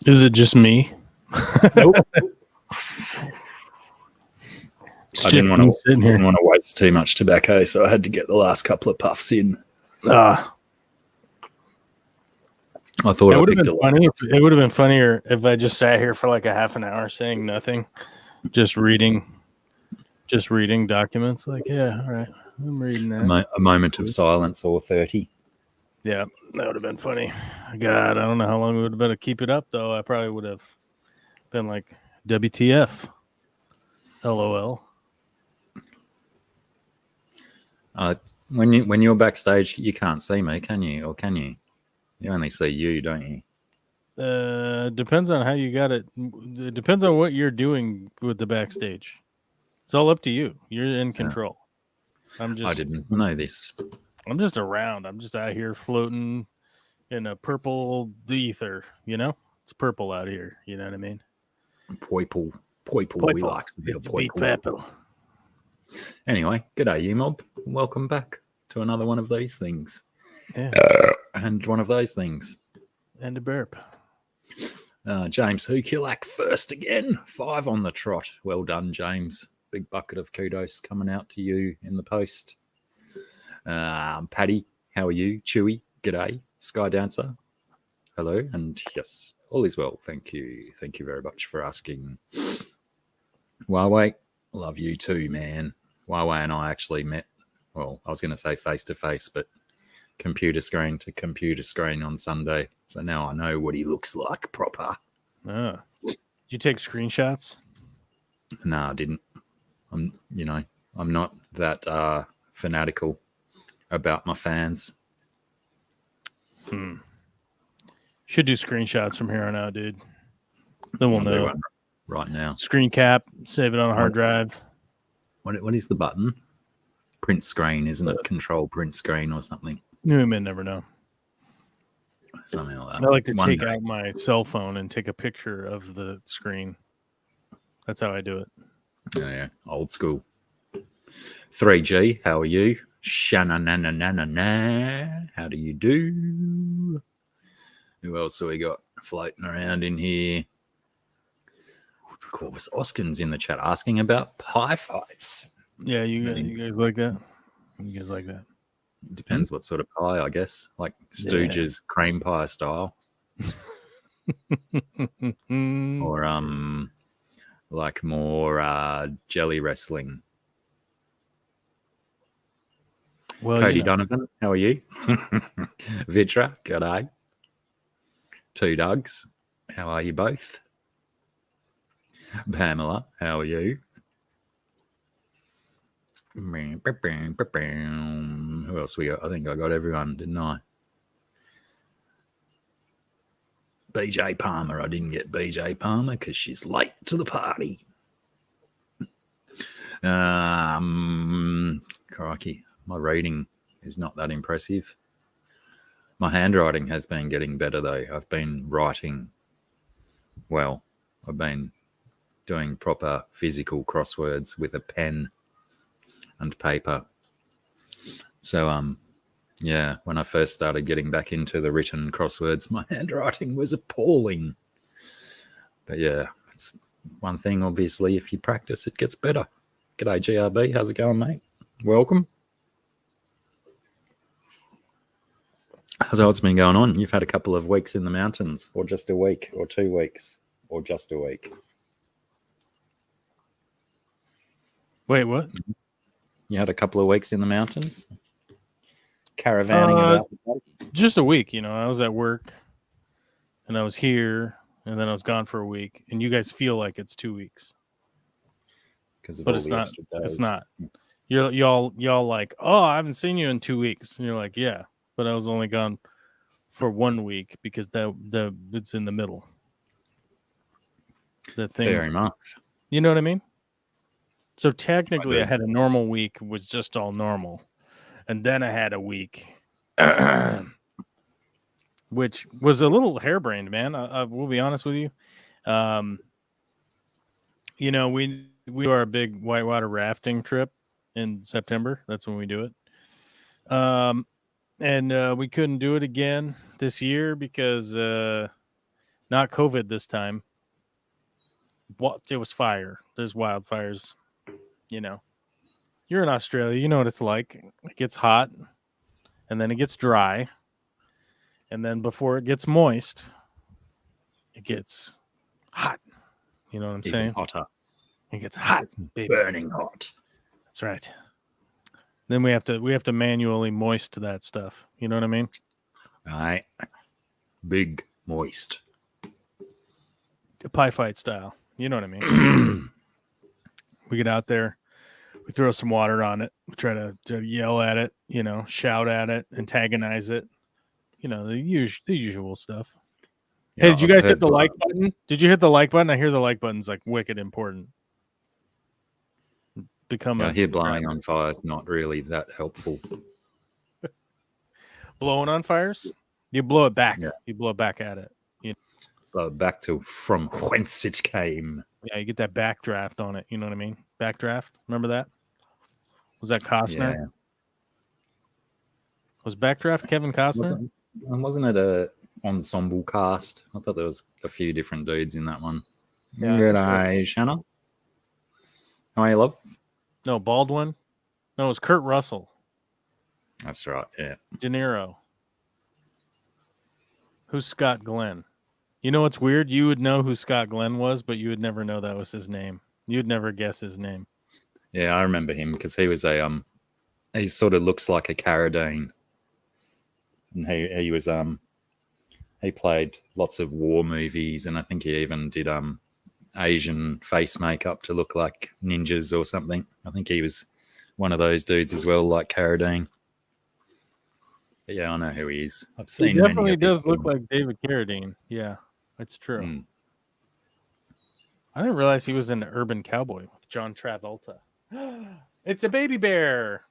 Is it just me? Nope. I didn't want to waste too much tobacco, so I had to get the last couple of puffs in. I thought it would have been funny. It would have been funnier if I just sat here for like a half an hour saying nothing, just reading documents. Like, yeah, all right, I'm reading that. A moment of silence or 30. Yeah, that would have been funny. God, I don't know how long it would have been to keep it up, though. I probably would have been like, WTF, LOL. When you're backstage, you can't see me, can you? Or can you? You only see you, don't you? Depends on how you got it. It depends on what you're doing with the backstage. It's all up to you. You're in control. I didn't know this. I'm just around. I'm just out here floating in a purple ether. You know, it's purple out here. You know what I mean? Purple. We like a bit of purple. Anyway, g'day, you mob. Welcome back to another one of these things. Yeah. And one of those things. And a burp. James Hukulak first again. 5 on the trot. Well done, James. Big bucket of kudos coming out to you in the post. Paddy, how are you? Chewy, g'day. Sky Dancer, hello. And yes, all is well. Thank you. Thank you very much for asking. Huawei, love you too, man. Huawei and I actually met, well, I was going to say face-to-face, but computer screen to computer screen on Sunday. So now I know what he looks like proper. Did you take screenshots? No, I didn't. I'm not that fanatical about my fans. Should do screenshots from here on out, dude. Then we'll know. Right now. Screen cap, save it on a hard drive. What is the button? Print screen, isn't it? Control print screen or something. You may never know. Something like that. I like to take out my cell phone and take a picture of the screen. That's how I do it. Yeah, old school. 3G, how are you? Shanna-na-na-na-na-na. How do you do? Who else have we got floating around in here? Corvus Oskin's in the chat asking about pie fights. Yeah, you guys like that? You guys like that? Depends what sort of pie, I guess. Like Stooge's cream pie style. Or like more jelly wrestling. Well, Cody Donovan, how are you? Vitra, g'day. 2 Dougs, how are you both? Pamela, how are you? Who else we got? I think I got everyone, didn't I? BJ Palmer. I didn't get BJ Palmer because she's late to the party. Crikey, my reading is not that impressive. My handwriting has been getting better, though. I've been writing well. I've been doing proper physical crosswords with a pen and paper. So, yeah, when I first started getting back into the written crosswords, my handwriting was appalling. But yeah, it's one thing, obviously, if you practice, it gets better. G'day, GRB. How's it going, mate? Welcome. How's what's been going on? You've had a couple of weeks in the mountains, or just a week, or 2 weeks, or just a week. Wait, what? You had a couple of weeks in the mountains? Caravanning about the place? Just a week, I was at work, and I was here, and then I was gone for a week, and you guys feel like it's 2 weeks. But it's not. It's not. Y'all like, oh, I haven't seen you in 2 weeks. And you're like, yeah, but I was only gone for 1 week because the it's in the middle. The thing. Fair enough. You know what I mean? So technically, I had a normal week, was just all normal. And then I had a week, which was a little harebrained, man. I will be honest with you. You know, we do our big whitewater rafting trip in September. That's when we do it. And we couldn't do it again this year because not COVID this time. What it was fire. There's wildfires. You know, you're in Australia. You know what it's like. It gets hot, and then it gets dry, and then before it gets moist, it gets hot. You know what I'm Even saying? hotter. It gets hot, baby. Burning hot. That's right. Then we have to manually moist that stuff. You know what I mean? Right. Big moist. Pie fight style. You know what I mean? We get out there, we throw some water on it, we try to yell at it, you know, shout at it, antagonize it. You know, the usual stuff. Yeah, Hey, did you guys hit the like button? Did you hit the like button? I hear the like button's like wicked important. I hear blowing on fire is not really that helpful. Blowing on fires? You blow it back. Yeah. You blow it back at it. Blow it back to from whence it came. Yeah, you get that backdraft on it. You know what I mean? Backdraft. Remember that? Was that Costner? Yeah. Was Backdraft Kevin Costner? Wasn't it a ensemble cast? I thought there was a few different dudes in that one. Yeah, Good eye, Shanna. How are you, love? No, Baldwin. No, it was Kurt Russell. That's right, yeah. De Niro. Who's Scott Glenn? You know what's weird? You would know who Scott Glenn was, but you would never know that was his name. You'd never guess his name. Yeah, I remember him because he was he sort of looks like a Carradine. And he was he played lots of war movies, and I think he even did Asian face makeup to look like ninjas or something. I think he was one of those dudes as well, like Carradine. But yeah, I know who he is. I've seen He definitely many does look like David Carradine. Yeah, it's true. I didn't realize he was in Urban Cowboy with John Travolta. It's a baby bear.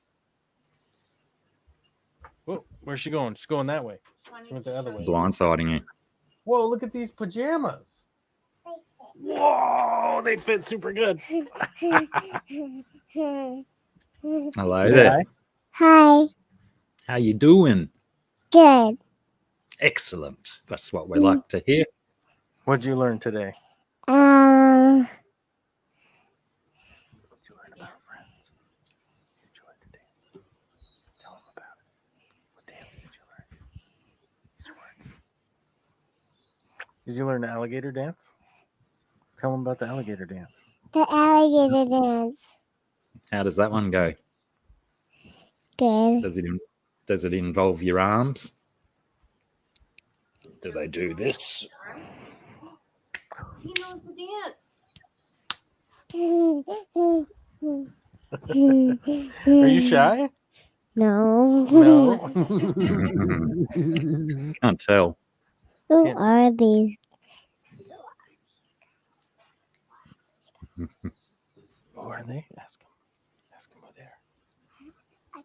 Whoa, where's she going? She's going that way. She went the other way. Blindsiding you. Whoa, look at these pajamas. Whoa, they fit super good. Hello there. Hi. How you doing? Good. Excellent. That's what we like to hear. What'd you learn today? Did you learn the alligator dance? Tell them about the alligator dance. The alligator dance. How does that one go? Good. Does it involve your arms? Do they do this? He knows the dance. Are you shy? No. No. Can't tell. Who are these? Who are they? Ask them. Ask them who they are.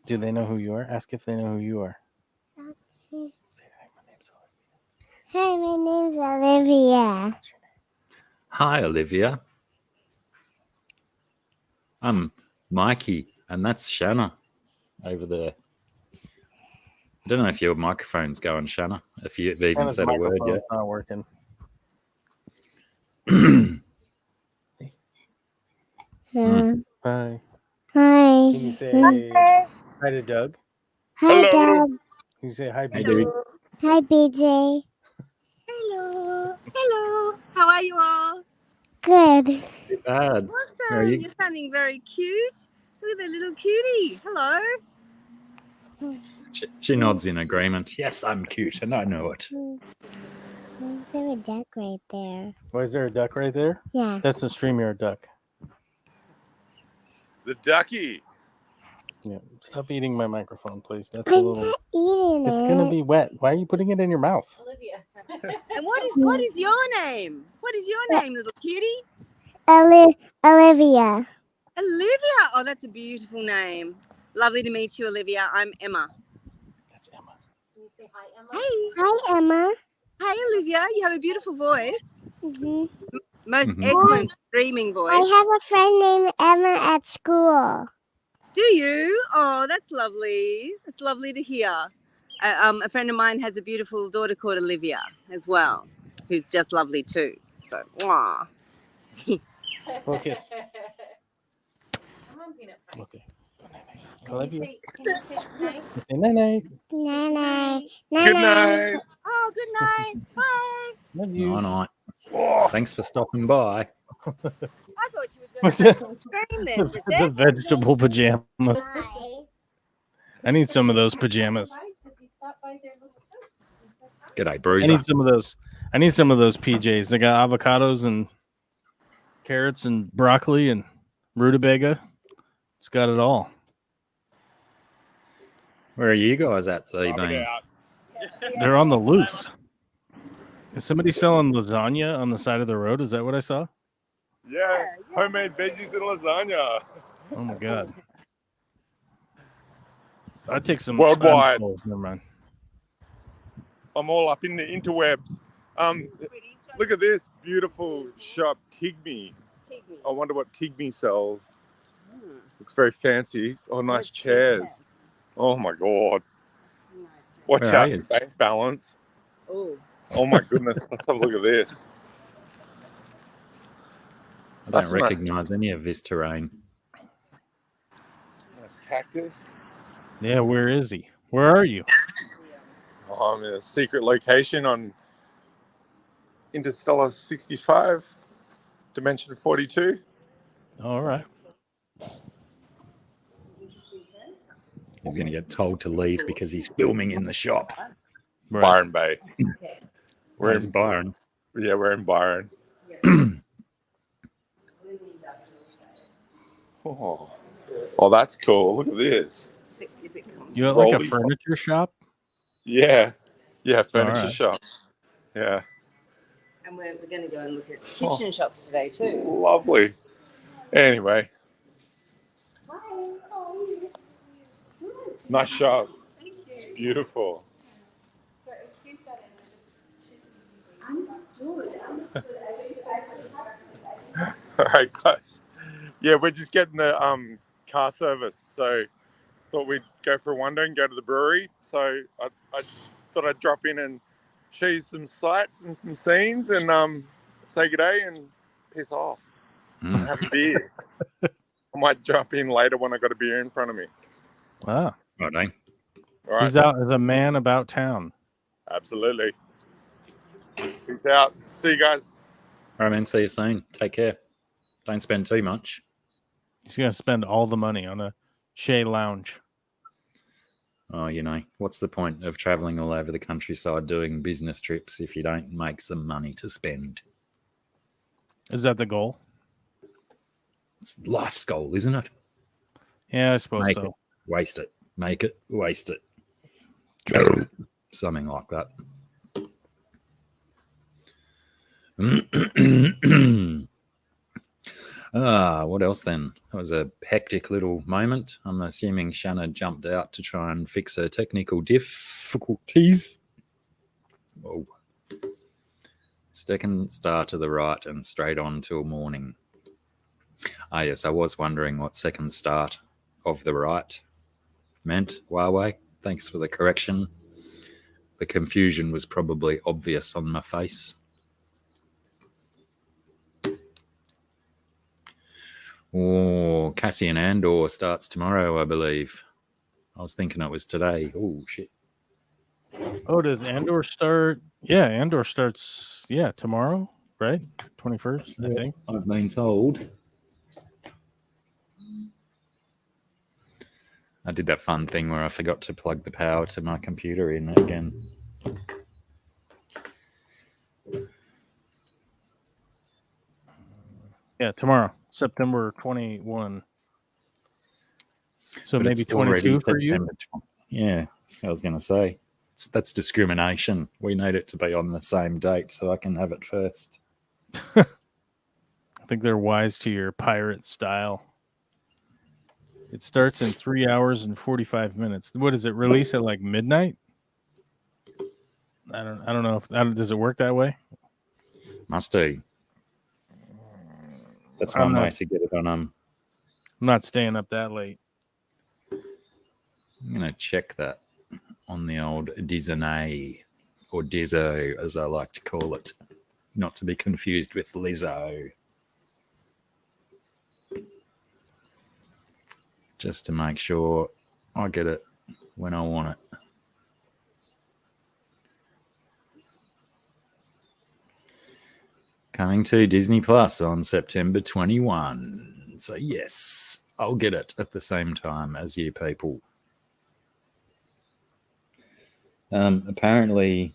Do they know who you are? Ask if they know who you are. Say, hi, my name's Olivia. Hi, my name's Olivia. What's your name? Hi, Olivia. I'm Mikey, and that's Shanna over there. I don't know if your microphone's going, Shanna, if you've even Hannah's said a word microphone's yet. not working. Hi. Hi. Can you say hi to Doug? Hi, Doug. Can you say hi, Hey, BJ? dude. Hi, BJ. Hello. Hello. How are you all? Good. Too bad. How are Awesome. you? You're sounding very cute. Look at the little cutie. Hello. She nods in agreement. Yes, I'm cute, and I know it. Is there a duck right there? Why is there a duck right there? Yeah. That's a StreamYard duck. The ducky. Yeah. Stop eating my microphone, please. That's a I'm little. not eating It's it. gonna be wet. Why are you putting it in your mouth? Olivia. And what is your name? What is your name, little cutie? Olivia. Olivia. Oh, that's a beautiful name. Lovely to meet you, Olivia. I'm Emma. That's Emma. Can you say hi, Emma? Hey. Hi, Emma. Hey, Olivia. You have a beautiful voice. Hmm. Most Mhm. excellent streaming voice. I have a friend named Emma at school. Do you? Oh, that's lovely. That's lovely to hear. A friend of mine has a beautiful daughter called Olivia as well, who's just lovely too. So, mwah. Focus. Come on, Peanut Pie. Okay. I love you. Can you say night? Say night night. Night-night. Good Night-night. night. Oh, good night. Bye. Love you. Night. Oh, Thanks for stopping by. I thought she was going to make some scream there for a The sec. vegetable pajama. Bye. I need some of those pajamas. G'day, I Bruiser. need some of those. I need some of those PJs. They got avocados and carrots and broccoli and rutabaga. It's got it all. Where are you guys at, rub it Z-Bean? out. They're on the loose. Is somebody selling lasagna on the side of the road? Is that what I saw? Yeah, homemade veggies and lasagna. Oh my god. I'd take some Worldwide. Oh, never mind. I'm all up in the interwebs. Look at this beautiful shop, Tigme. I wonder what Tigme sells. Looks very fancy. Oh, nice chairs. Oh my god. Watch Where are out, you? bank balance. Oh, Oh my goodness. Let's have a look at this. I That's don't nice. recognize any of this terrain. Nice cactus. Yeah, where is he? Where are you? Oh, I'm in a secret location on Interstellar 65, Dimension 42. All right. He's going to get told to leave because he's filming in the shop. Right. Byron Bay. Where's Byron? Yeah, we're in Byron. Oh, that's cool. Look at this. is it cool? You got like a Rolly. furniture shop? Yeah. Yeah, furniture Alright. shop. Yeah. And we're going to go and look at kitchen shops today too. Lovely. Anyway. Nice shop. It's beautiful. All right, guys. Yeah, we're just getting the car service. So thought we'd go for a wander and go to the brewery. So I thought I'd drop in and show you some sights and some scenes and say good day and piss off. Mm. Have a beer. I might jump in later when I got a beer in front of me. Ah, Right, eh? All right. he's out as a man about town. Absolutely. Peace out. See you guys. All right, man. See you soon. Take care. Don't spend too much. He's gonna spend all the money on a Shea lounge. Oh, you know, what's the point of traveling all over the countryside doing business trips if you don't make some money to spend? Is that the goal? It's life's goal, isn't it? Yeah, I suppose Make so. it, waste it. Make it, waste it. Something like that. What else then? That was a hectic little moment. I'm assuming Shanna jumped out to try and fix her technical difficulties. Oh. Second star to the right and straight on till morning. Ah, yes, I was wondering what second start of the right meant. Huawei, thanks for the correction. The confusion was probably obvious on my face. Oh, Cassian Andor starts tomorrow, I believe. I was thinking it was today. Oh, shit. Oh, does Andor start? Yeah, Andor starts. Yeah, tomorrow, right? 21st, I think. I've been told. I did that fun thing where I forgot to plug the power to my computer in again. Yeah, tomorrow, September 21. So But maybe it's already 22 for you. September 20. Yeah, so I was going to say. That's discrimination. We need it to be on the same date so I can have it first. I think they're wise to your pirate style. It starts in 3 hours and 45 minutes. What does it release at like midnight? I don't know if does it work that way? Must do. That's one way to get it on. I'm not staying up that late. I'm gonna check that on the old Disney or Dizzo, as I like to call it, not to be confused with Lizzo. Just to make sure I get it when I want it. Coming to Disney Plus on September 21. So yes, I'll get it at the same time as you people. Apparently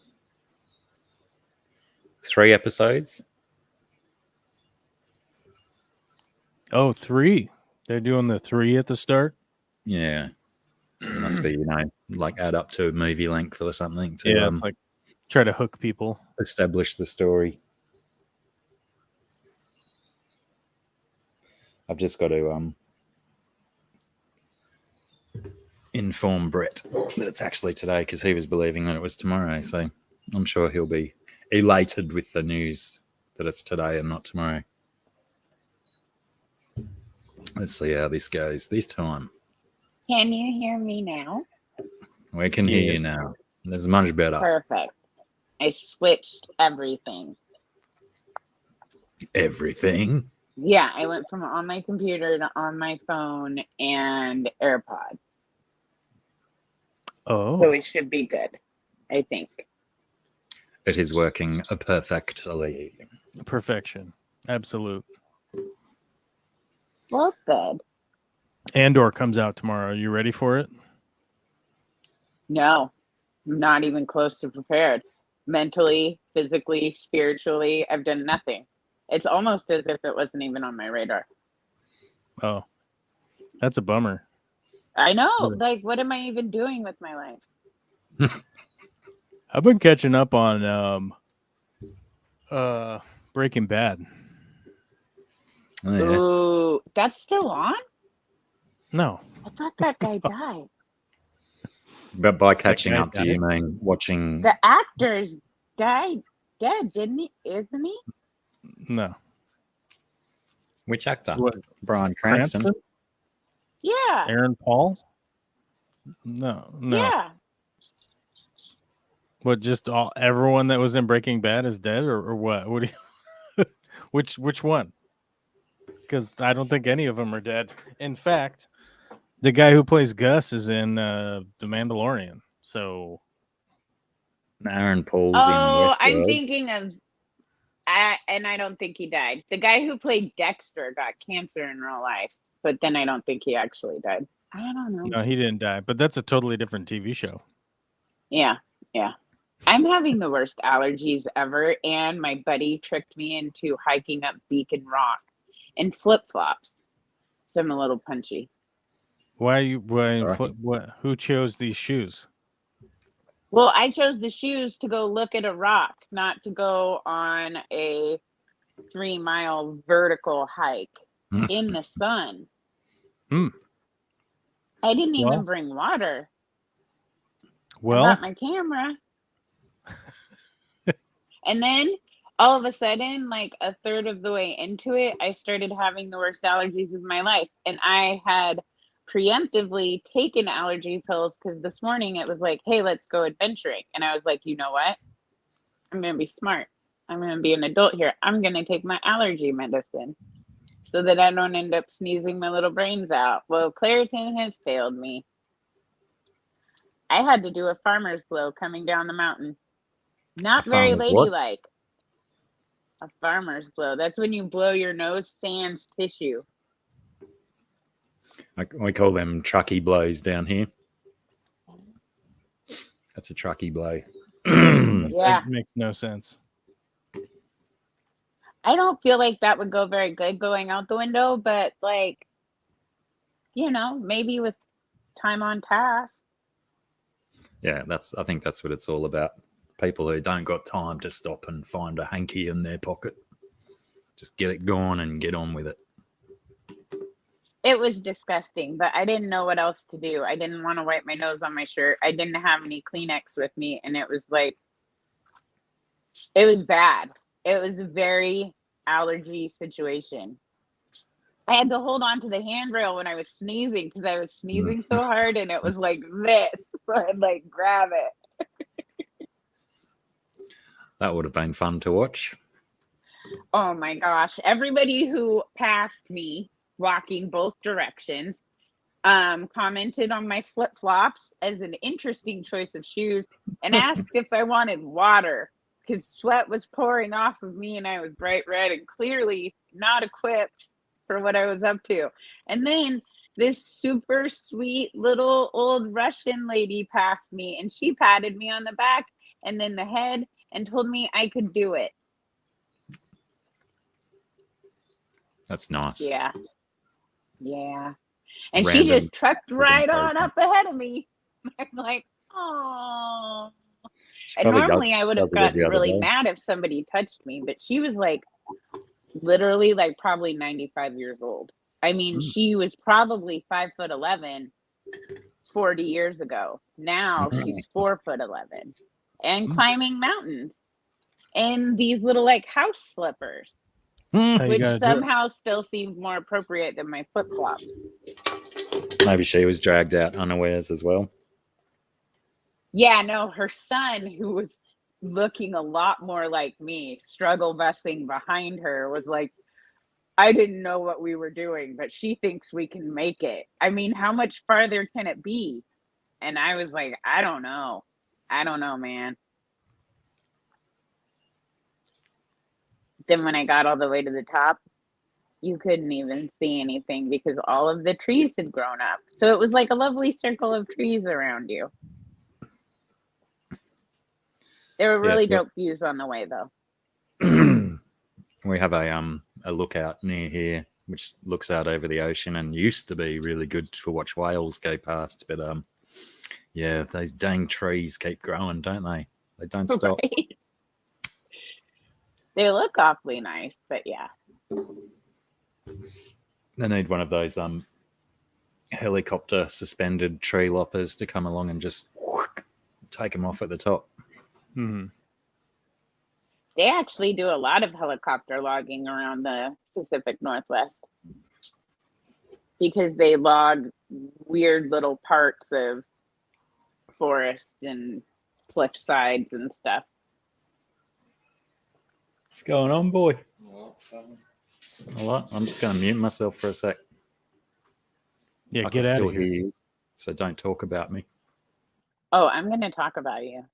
3 episodes. Oh, 3. They're doing the 3 at the start. Yeah, it must be, like add up to a movie length or something to it's like try to hook people, establish the story. I've just got to inform Brett that it's actually today, because he was believing that it was tomorrow. So I'm sure he'll be elated with the news that it's today and not tomorrow. Let's see how this goes this time. Can you hear me now? We can hear you now. That's much better. Perfect. I switched everything. Everything? Yeah, I went from on my computer to on my phone and AirPod. Oh. So it should be good, I think. It is working perfectly. Perfection. Absolute. Well, good. Andor comes out tomorrow. Are you ready for it? No, I'm not even close to prepared. Mentally, physically, spiritually, I've done nothing. It's almost as if it wasn't even on my radar. Oh, that's a bummer. I know. Like, what am I even doing with my life? I've been catching up on Breaking Bad. Oh, yeah. Ooh, that's still on? No. I thought that guy died. But by catching up, do you mean watching? The actor's died dead, didn't he? Isn't he? No. Which actor? What? Brian Cranston? Yeah. Aaron Paul? No. Yeah. What? Just everyone that was in Breaking Bad is dead, or what? What do you? which one? Because I don't think any of them are dead. In fact, the guy who plays Gus is in The Mandalorian. So Aaron Paul's in Oh, Westworld. I'm thinking of, and I don't think he died. The guy who played Dexter got cancer in real life, but then I don't think he actually died. I don't know. No, he didn't die, but that's a totally different TV show. Yeah. I'm having the worst allergies ever, and my buddy tricked me into hiking up Beacon Rock in flip-flops. So I'm a little punchy. Who chose these shoes? Well, I chose the shoes to go look at a rock, not to go on a 3-mile vertical hike in the sun. I didn't even bring water. I brought my camera. And then all of a sudden, like a third of the way into it, I started having the worst allergies of my life. And I had preemptively taken allergy pills because this morning it was like, hey, let's go adventuring. And I was like, you know what? I'm going to be smart. I'm going to be an adult here. I'm going to take my allergy medicine so that I don't end up sneezing my little brains out. Well, Claritin has failed me. I had to do a farmer's blow coming down the mountain. Not very ladylike. A farmer's blow. That's when you blow your nose sans tissue. We call them trucky blows down here. That's a trucky blow. Yeah. That makes no sense. I don't feel like that would go very good going out the window, but like, maybe with time on task. Yeah, I think that's what it's all about. People who don't got time to stop and find a hanky in their pocket. Just get it going and get on with it. It was disgusting, but I didn't know what else to do. I didn't want to wipe my nose on my shirt. I didn't have any Kleenex with me, and it was like, it was bad. It was a very allergy situation. I had to hold on to the handrail when I was sneezing because I was sneezing so hard, and it was like this. So I'd like grab it. That would have been fun to watch. Oh my gosh. Everybody who passed me walking both directions commented on my flip-flops as an interesting choice of shoes and asked if I wanted water because sweat was pouring off of me and I was bright red and clearly not equipped for what I was up to. And then this super sweet little old Russian lady passed me and she patted me on the back and then the head and told me I could do it. That's nice. Yeah. Yeah. And Random she just trucked right on person. up ahead of me. I'm like, oh. She And probably normally I would have does it every gotten other really day. mad if somebody touched me, but she was like literally like probably 95 years old. I mean, she was probably 5'11" 40 years ago. Now she's 4'11" and climbing mountains in these little like house slippers, How you which guys do it. somehow still seems more appropriate than my flip flops. Maybe she was dragged out unawares as well. Yeah, no, her son, who was looking a lot more like me, struggle busing behind her, was like, I didn't know what we were doing, but she thinks we can make it. I mean, how much farther can it be? And I was like, I don't know. I don't know, man. Then when I got all the way to the top, you couldn't even see anything because all of the trees had grown up. So it was like a lovely circle of trees around you. There were really dope views on the way, though. We have a lookout near here, which looks out over the ocean and used to be really good to watch whales go past. But yeah, those dang trees keep growing, don't they? They don't stop. Right? They look awfully nice, but yeah. They need one of those helicopter suspended tree loppers to come along and just take them off at the top. Mm-hmm. They actually do a lot of helicopter logging around the Pacific Northwest because they log weird little parts of forest and cliff sides and stuff. What's going on, boy? What? I'm just going to mute myself for a sec. Yeah, I get can out still of here. hear you, so don't talk about me. Oh, I'm going to talk about you.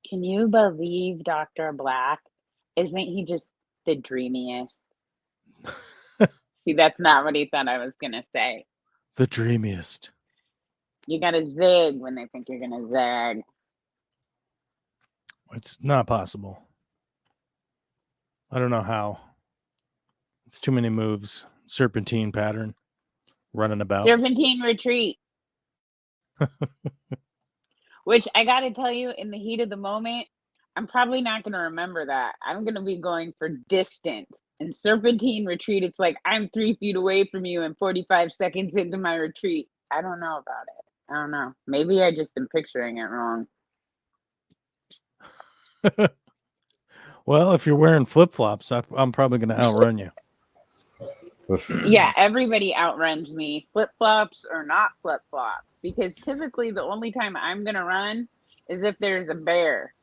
Can you believe Dr. Black? Isn't he just the dreamiest? See, that's not what he thought I was going to say. The dreamiest. You got to zig when they think you're going to zag. It's not possible. I don't know how. It's too many moves. Serpentine pattern. Running about. Serpentine retreat. Which I got to tell you, in the heat of the moment, I'm probably not going to remember that. I'm going to be going for distance. And serpentine retreat, it's like I'm 3 feet away from you and 45 seconds into my retreat. I don't know about it. I don't know. Maybe I just am picturing it wrong. Well, if you're wearing flip-flops, I'm probably going to outrun you. Yeah, everybody outruns me, flip-flops or not flip-flops, because typically the only time I'm going to run is if there's a bear.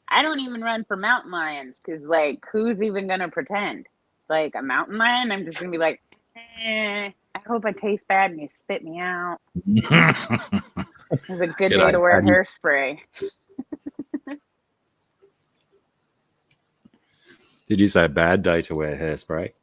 I don't even run for mountain lions because, like, who's even going to pretend? Like, a mountain lion, I'm just going to be like, I hope I taste bad and you spit me out. It's a good day to wear hairspray. Did you say a bad day to wear hairspray?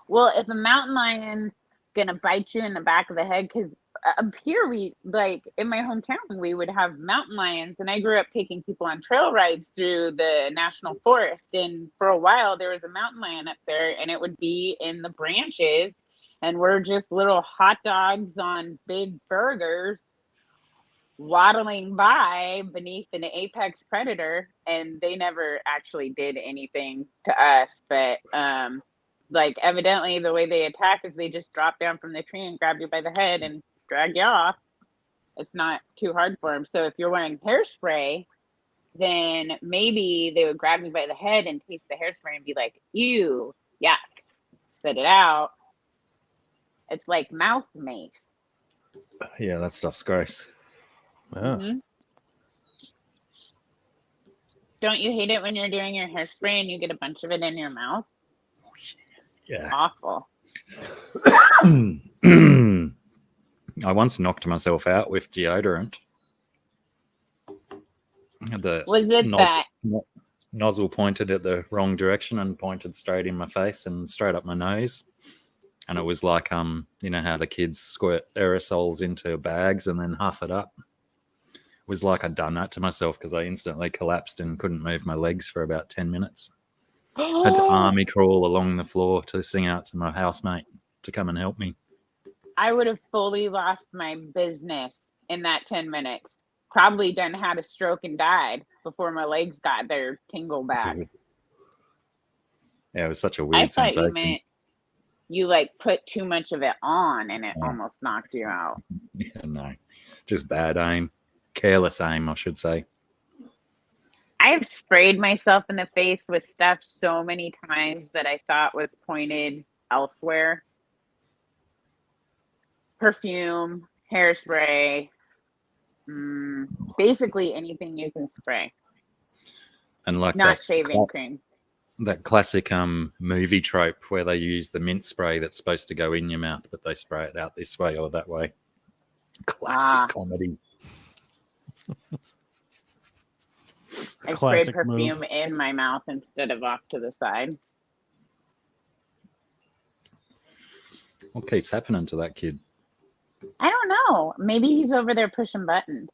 Well, if a mountain lion's gonna bite you in the back of the head, because up here we like in my hometown we would have mountain lions, and I grew up taking people on trail rides through the national forest, and for a while there was a mountain lion up there, and it would be in the branches, and we're just little hot dogs on big burgers waddling by beneath an apex predator, and they never actually did anything to us, but like evidently the way they attack is they just drop down from the tree and grab you by the head and drag you off. It's not too hard for them. So if you're wearing hairspray, then maybe they would grab you by the head and taste the hairspray and be like, ew, yuck, spit it out. It's like mouth mace. Yeah, that stuff's gross. Mm-hmm. Don't you hate it when you're doing your hairspray and you get a bunch of it in your mouth? Yeah. Awful. I once knocked myself out with deodorant. Was it that? Nozzle pointed at the wrong direction and pointed straight in my face and straight up my nose. And it was like, you know how the kids squirt aerosols into bags and then huff it up? It was like I'd done that to myself because I instantly collapsed and couldn't move my legs for about 10 minutes. Had to army crawl along the floor to sing out to my housemate to come and help me. I would have fully lost my business in that 10 minutes. Probably done had a stroke and died before my legs got their tingle back. Yeah, it was such a weird thought sensation. You meant you like put too much of it on and it almost knocked you out. Yeah, no, just bad aim. Careless aim, I should say. I've sprayed myself in the face with stuff so many times that I thought was pointed elsewhere. Perfume, hairspray, basically anything you can spray. And like not that shaving cream. That classic movie trope where they use the mint spray that's supposed to go in your mouth, but they spray it out this way or that way. Classic comedy. I sprayed perfume in my mouth instead of off to the side. What keeps happening to that kid? I don't know. Maybe he's over there pushing buttons.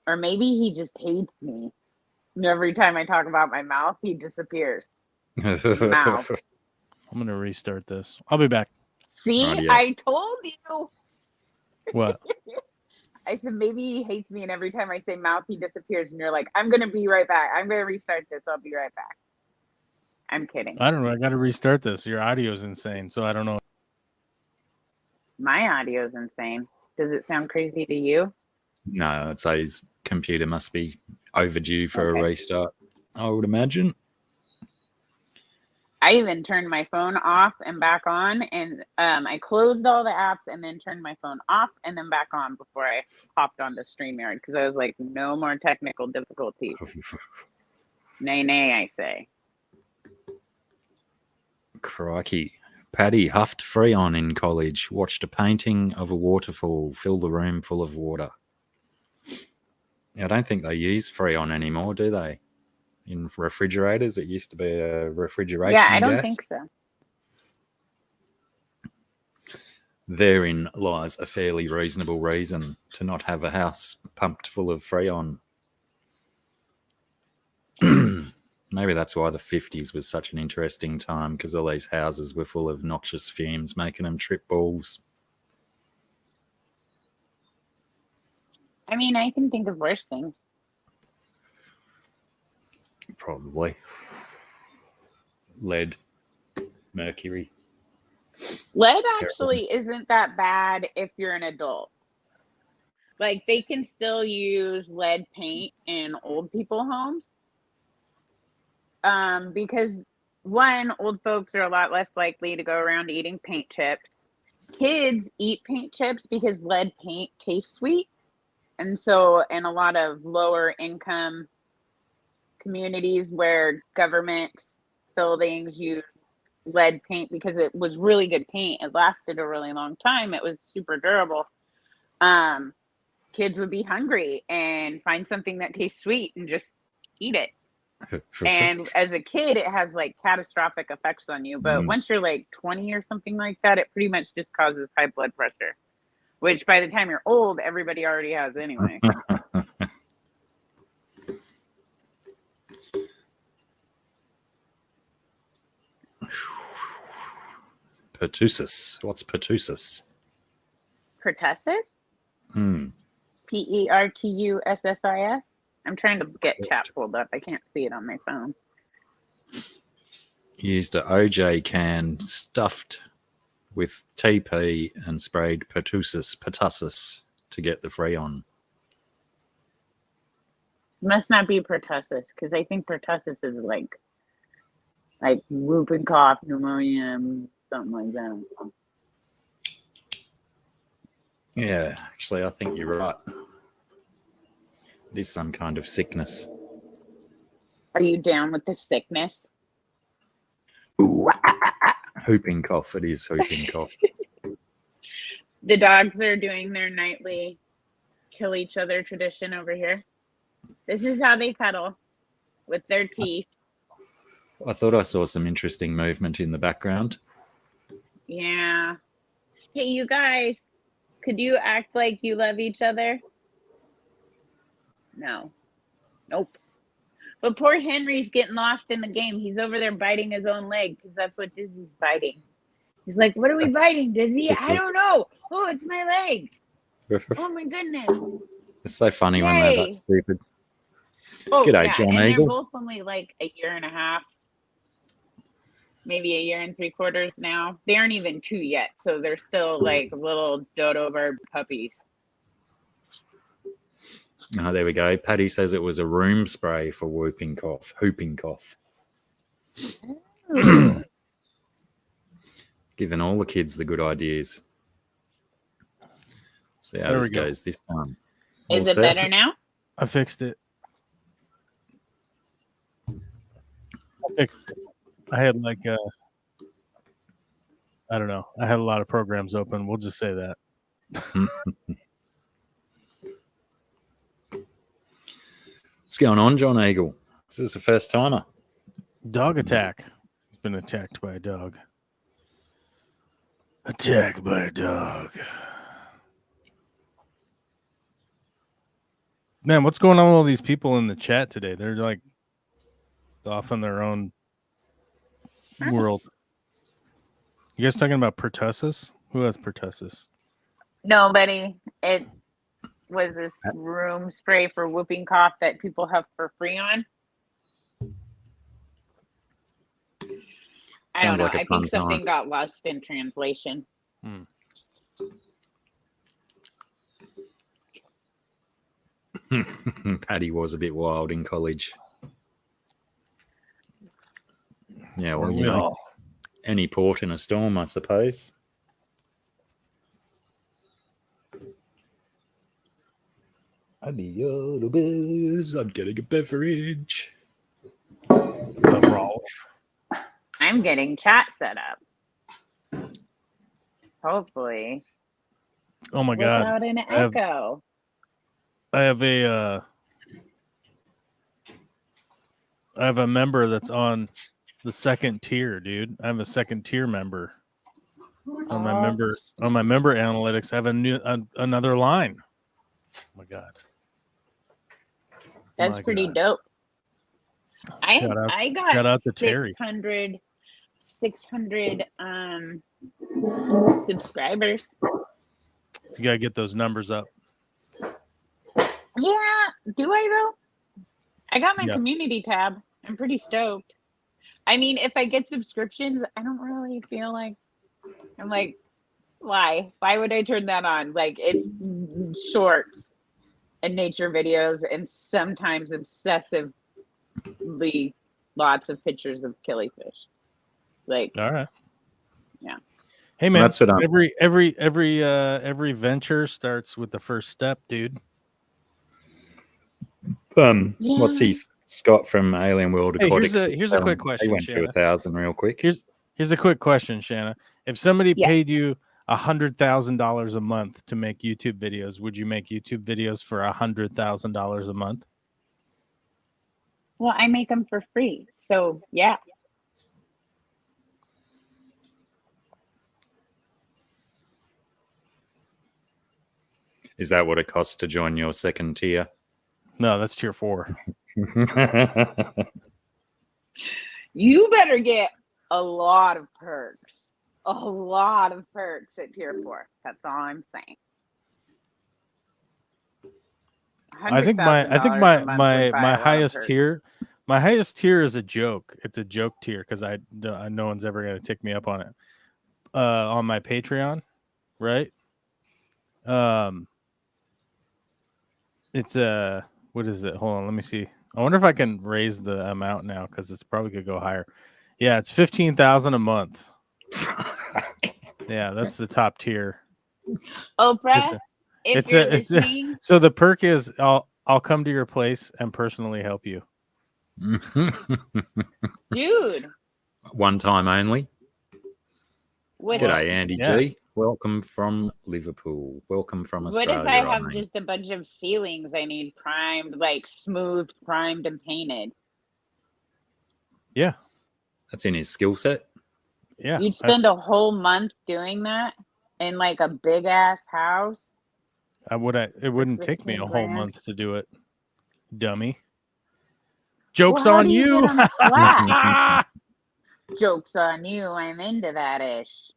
Or maybe he just hates me. And every time I talk about my mouth, he disappears. Mouth. I'm going to restart this. I'll be back. See, I told you. What? I said, maybe he hates me, and every time I say mouth, he disappears. And you're like, I'm going to be right back. I'm going to restart this. I'll be right back. I'm kidding. I don't know. I got to restart this. Your audio is insane, so I don't know. My audio is insane. Does it sound crazy to you? No, I'd say his computer must be overdue for a restart, I would imagine. I even turned my phone off and back on, and I closed all the apps and then turned my phone off and then back on before I hopped onto StreamYard because I was like, no more technical difficulties. Nay, nay, I say. Crikey. Paddy huffed Freon in college, watched a painting of a waterfall fill the room full of water. I don't think they use Freon anymore, do they? In refrigerators, it used to be a refrigeration gas. Yeah, I don't think so. Therein lies a fairly reasonable reason to not have a house pumped full of Freon. Maybe that's why the 50s was such an interesting time, because all these houses were full of noxious fumes, making them trip balls. I mean, I can think of worse things. Probably. Lead, mercury. Lead actually isn't that bad if you're an adult. Like, they can still use lead paint in old people homes. Because one, old folks are a lot less likely to go around eating paint chips. Kids eat paint chips because lead paint tastes sweet. And so in a lot of lower income communities where government buildings use lead paint because it was really good paint, it lasted a really long time, it was super durable. Kids would be hungry and find something that tastes sweet and just eat it. And as a kid, it has like catastrophic effects on you. But once you're like 20 or something like that, it pretty much just causes high blood pressure, which by the time you're old, everybody already has anyway. Pertussis. What's pertussis? Pertussis? Hmm. Pertussis? I'm trying to get chat pulled up. I can't see it on my phone. used an OJ can stuffed with TP and sprayed pertussis to get the Freon. Must not be pertussis, because I think pertussis is like whooping cough, pneumonia, something like that. Yeah, actually, I think you're right. It is some kind of sickness. Are you down with the sickness? Whooping cough. It is whooping cough. The dogs are doing their nightly kill each other tradition over here. This is how they cuddle, with their teeth. I thought I saw some interesting movement in the background. Yeah. Hey, you guys, could you act like you love each other? No. Nope. But poor Henry's getting lost in the game. He's over there biting his own leg because that's what Dizzy's biting. He's like, what are we biting, Dizzy? I don't know. Oh, it's my leg. Oh, my goodness. It's so funny when they're that stupid. Oh, G'day, yeah. John And Eagle. they're both only like a year and a half, maybe a year and 3/4 now. They aren't even 2 yet, so they're still like little dodo bird puppies. Oh, there we go. Patty says it was a room spray for whooping cough. Giving all the kids the good ideas. See how this goes this time. Is it better now? I fixed it. I had like I don't know. I had a lot of programs open. We'll just say that. What's going on, John Eagle? Is this a first timer? Dog attack. He's been attacked by a dog. Attacked by a dog. Man, what's going on with all these people in the chat today? They're like off in their own world. You guys talking about pertussis? Who has pertussis? Nobody. It was this room spray for whooping cough that people have for free on. I don't know. Like I think something got lost in translation. Patty was a bit wild in college. Yeah, well, you know, any port in a storm, I suppose. I need all the buzz. I'm getting a beverage. I'm getting chat set up. Hopefully. Oh my God. Without an echo. I have a member that's on the second tier, dude. I have a second tier member on my member analytics. I have another line. Oh my God. That's pretty dope. I got shout out to Terry. 600 subscribers. You gotta get those numbers up. Yeah, do I though? I got my community tab. I'm pretty stoked. I mean, if I get subscriptions, I don't really feel like I'm like, why? Why would I turn that on? Like, it's shorts and nature videos and sometimes obsessively lots of pictures of killifish. Like, all right. Yeah. Hey man, that's what every venture starts with the first step, dude. What's he? Scott from Alien World Aquatics. Here's a quick question. He went to 1,000 real quick. Here's a quick question, Shanna. If somebody paid you $100,000 a month to make YouTube videos, would you make YouTube videos for $100,000 a month? Well, I make them for free, so yeah. Is that what it costs to join your second tier? No, that's tier 4. You better get a lot of perks. A lot of perks at tier 4. That's all I'm saying. I think my highest tier, My highest tier is a joke. It's a joke tier because no one's ever gonna take me up on it. On my Patreon, right? It's what is it? Hold on, let me see. I wonder if I can raise the amount now because it's probably could go higher. Yeah, it's 15,000 a month. Yeah, that's the top tier. Oprah, if you're listening, so the perk is I'll come to your place and personally help you. dude. One time only. What, G'day, Andy G. Welcome from Liverpool. Welcome from Australia. What if I have just a bunch of ceilings I need primed, like smoothed, primed, and painted? Yeah. That's in his skill set. Yeah. You'd spend a whole month doing that in like a big ass house. It wouldn't take me a whole month to do it, dummy. Joke's on you. Joke's on you. I'm into that ish.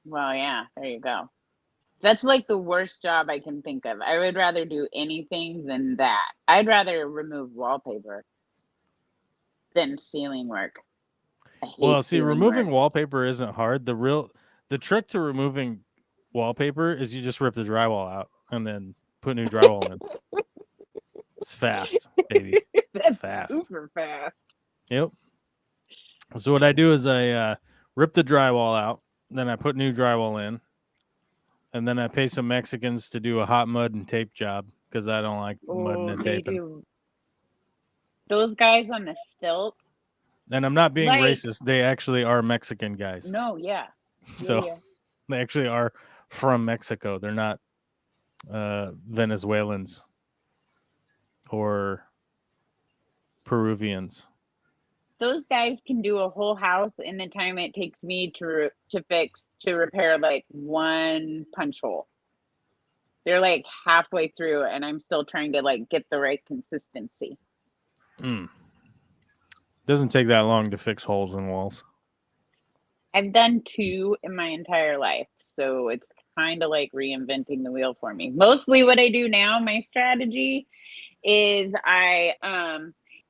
Well, yeah, there you go. That's like the worst job I can think of. I would rather do anything than that. I'd rather remove wallpaper than ceiling work. Well, see, removing wallpaper isn't hard. The trick to removing wallpaper is you just rip the drywall out and then put new drywall in. It's fast, baby. That's fast. Super fast. Yep. So what I do is I rip the drywall out, then I put new drywall in, and then I pay some Mexicans to do a hot mud and tape job because I don't like mudding and taping. Those guys on the stilt. And I'm not being racist. They actually are Mexican guys. No, yeah. So they actually are from Mexico. They're not Venezuelans or Peruvians. Those guys can do a whole house in the time it takes me to repair like one punch hole. They're like halfway through, and I'm still trying to like get the right consistency. Doesn't take that long to fix holes in walls. I've done 2 in my entire life, so it's kind of like reinventing the wheel for me. Mostly what I do now, my strategy is I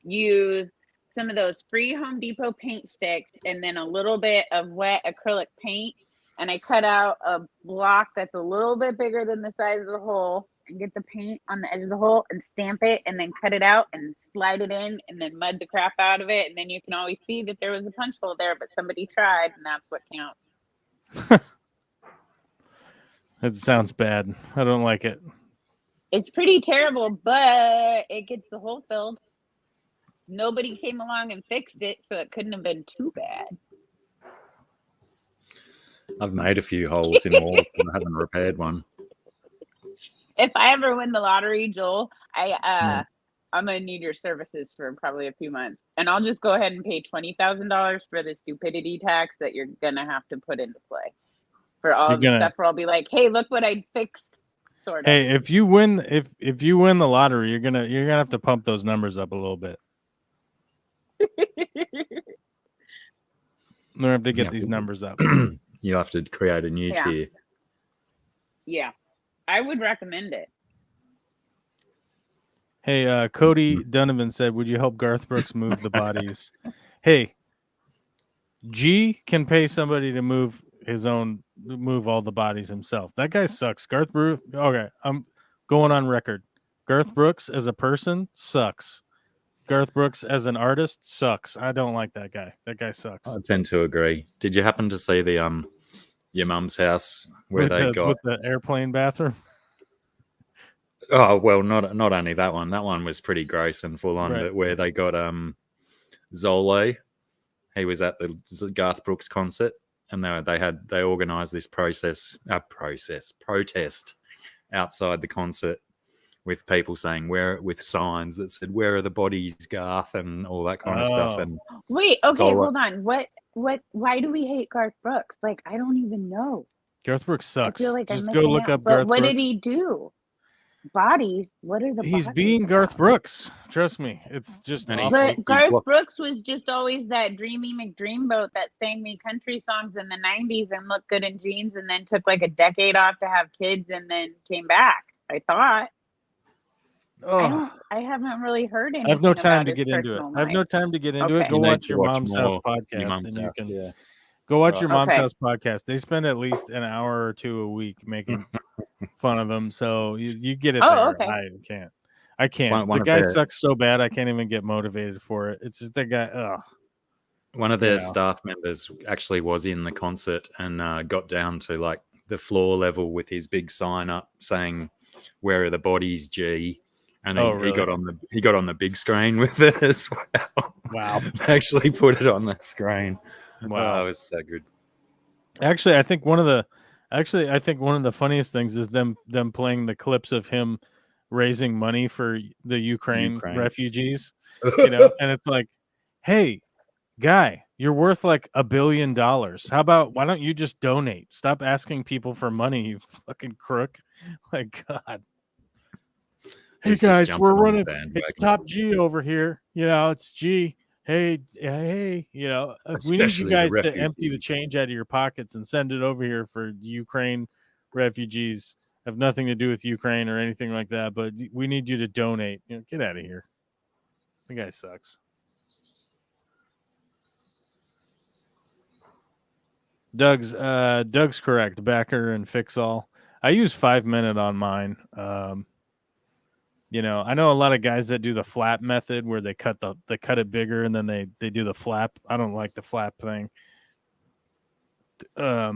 use some of those free Home Depot paint sticks and then a little bit of wet acrylic paint, and I cut out a block that's a little bit bigger than the size of the hole and get the paint on the edge of the hole and stamp it and then cut it out and slide it in and then mud the crap out of it, and then you can always see that there was a punch hole there, but somebody tried, and that's what counts. It sounds bad. I don't like it. It's pretty terrible, but it gets the hole filled. Nobody came along and fixed it, so it couldn't have been too bad. I've made a few holes in walls and I haven't repaired one. If I ever win the lottery, Joel, I'm gonna need your services for probably a few months, and I'll just go ahead and pay $20,000 for the stupidity tax that you're gonna have to put into play for all the stuff. Where I'll be like, "Hey, look what I fixed." Sort of. Hey, if you win the lottery, you're gonna have to pump those numbers up a little bit. We have to get these numbers up. You have to create a new tier. Yeah, I would recommend it. Hey, Cody Donovan said, "Would you help Garth Brooks move the bodies?" Hey, G can pay somebody to move all the bodies himself. That guy sucks. Garth Brooks. Okay, I'm going on record. Garth Brooks as a person sucks. Garth Brooks as an artist sucks. I don't like that guy. That guy sucks. I tend to agree. Did you happen to see the your mum's house where with they got with the airplane bathroom? Oh well, not only that one. That one was pretty gross and full on. Right. But where they got Zolo, he was at the Garth Brooks concert, and they organised this protest outside the concert with people saying with signs that said "Where are the bodies, Garth?" and all that kind of stuff. And wait, okay, hold on. Why do we hate Garth Brooks? Like, I don't even know. Garth Brooks sucks. I feel like just go look up Garth Brooks. What did he do? Bodies? What are the He's bodies being about? Garth Brooks. Trust me. It's just awful. But Garth Brooks was just always that dreamy McDreamboat that sang me country songs in the 90s and looked good in jeans and then took like a decade off to have kids and then came back, I thought. Oh, I haven't really heard I have no anything time about to his get into it. personal I have no life. time to get into it. Okay. Go You need watch to your watch mom's house more podcast, your mum's and you house, can yeah. go watch Right. your mom's Okay. house podcast. They spend at least an hour or two a week making fun of him, so you get it Oh, there. okay. I can't. One The of guy their sucks so bad I can't even get motivated for it. It's just the guy. Ugh. one of You their know. staff members actually was in the concert and got down to like the floor level with his big sign up saying, "Where are the bodies, G?" And Oh, he really? got on the big screen with it as well. Wow. They actually put it on the screen. Wow. Oh, it was so good. Actually, I think one of the funniest things is them playing the clips of him raising money for the Ukraine refugees. And it's like, hey, guy, you're worth like $1 billion. How about why don't you just donate? Stop asking people for money, you fucking crook. Like, God. Hey He's just guys, jumping we're on the running. bandwagon. It's Top G over here. It's G. Hey, we need you Especially the guys to empty the refugees. change out of your pockets and send it over here for Ukraine refugees. Have nothing to do with Ukraine or anything like that, but we need you to donate. Get out of here. The guy sucks. Doug's correct. Backer and Fix All. I use 5 minute on mine. I know a lot of guys that do the flap method where they cut it bigger and then they do the flap. I don't like the flap thing. I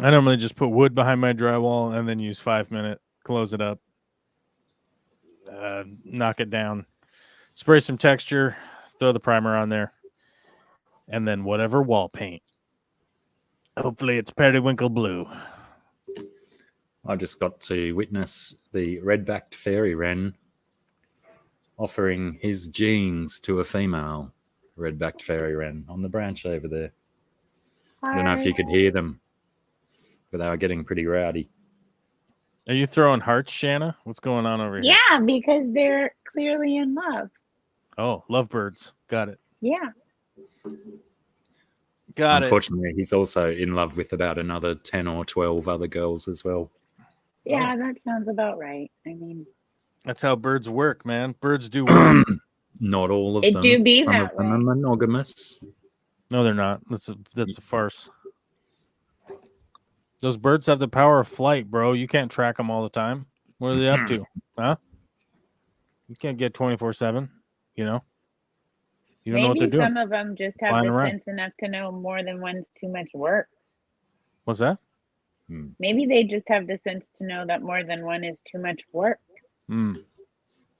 normally just put wood behind my drywall and then use 5 minute, close it up, knock it down, spray some texture, throw the primer on there, and then whatever wall paint. Hopefully it's periwinkle blue. I just got to witness the red-backed fairy wren offering his genes to a female red-backed fairy wren on the branch over there. I don't know if you could hear them, but they were getting pretty rowdy. Are you throwing hearts, Shanna? What's going on over here? Yeah, because they're clearly in love. Oh, lovebirds. Got it. Yeah. Got Unfortunately, he's also in love with about another 10 or 12 other girls as well. Yeah, that sounds about right. I mean, that's how birds work, man. Birds do work. Not all of it them. do be Some that of them way. are monogamous. No, they're not. That's a farce. Those birds have the power of flight, bro. You can't track them all the time. What are they up to? Huh? You can't get 24/7. You don't know what they're Maybe doing. some of them just have Flying the around. sense enough to know more than one's too much work. What's that? Maybe they just have the sense to know that more than one is too much work.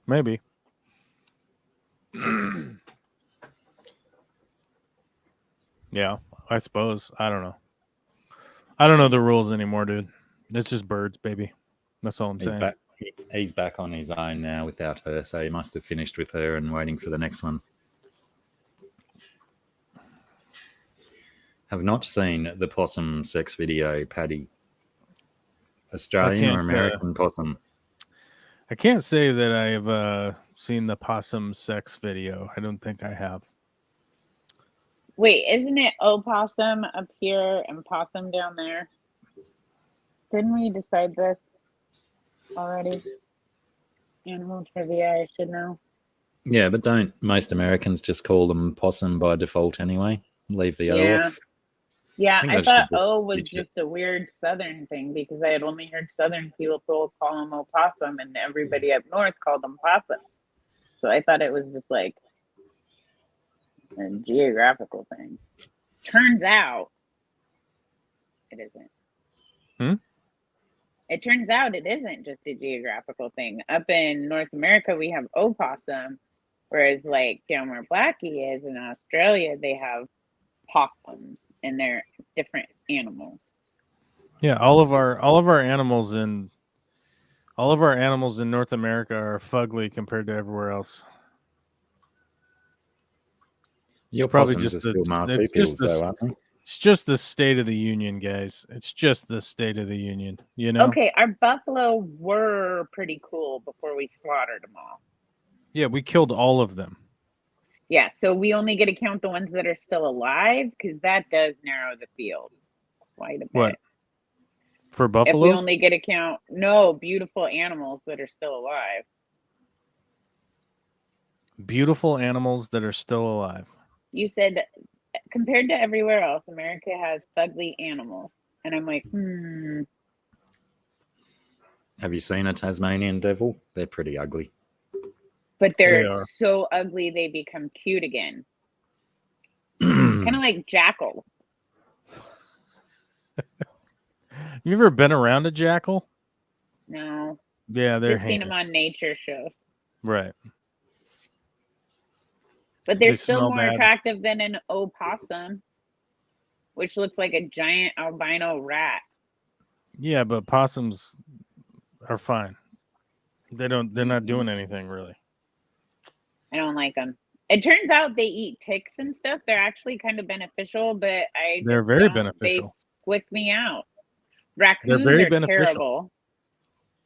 Maybe. Yeah, I suppose. I don't know. I don't know the rules anymore, dude. It's just birds, baby. That's all I'm saying. He's back on his own now without her, so he must have finished with her and waiting for the next one. Have not seen the possum sex video, Paddy. Australian or American possum? I can't say that I have seen the possum sex video. I don't think I have. Wait, isn't it opossum up here and possum down there? Didn't we decide this already? Animal trivia, I should know. Yeah, but don't most Americans just call them possum by default anyway? Leave the O off. Yeah, I thought O was feature. just a weird Southern thing because I had only heard Southern people call them opossum and everybody up north called them possums. So I thought it was just like a geographical thing. Turns out it isn't. It turns out it isn't just a geographical thing. Up in North America, we have opossum, whereas like down where Blacky is in Australia, they have possums, and they're different animals. Yeah, all of our animals in North America are fugly compared to everywhere else. Your possums are still marsupials, though, aren't they? It's just the State of the Union, guys. It's just the State of the Union, Okay, our buffalo were pretty cool before we slaughtered them all. Yeah, we killed all of them. Yeah, so we only get to count the ones that are still alive because that does narrow the field quite a bit. What? For If we buffaloes? only get to count beautiful animals that are still alive. Beautiful animals that are still alive. You said compared to everywhere else, America has ugly animals. And I'm like, Have you seen a Tasmanian devil? They're pretty ugly. But They they're are. so ugly they become cute again. Kind of like jackal. You ever been around a jackal? No. Yeah, they're Just seen them heinous. on nature shows. Right. But they're They still smell more bad. attractive than an opossum, which looks like a giant albino rat. Yeah, but possums are fine. They're not doing anything really. I don't like them. It turns out they eat ticks and stuff. They're actually kind of beneficial, but They're very beneficial. They squick me out. They're Raccoons very are beneficial. terrible.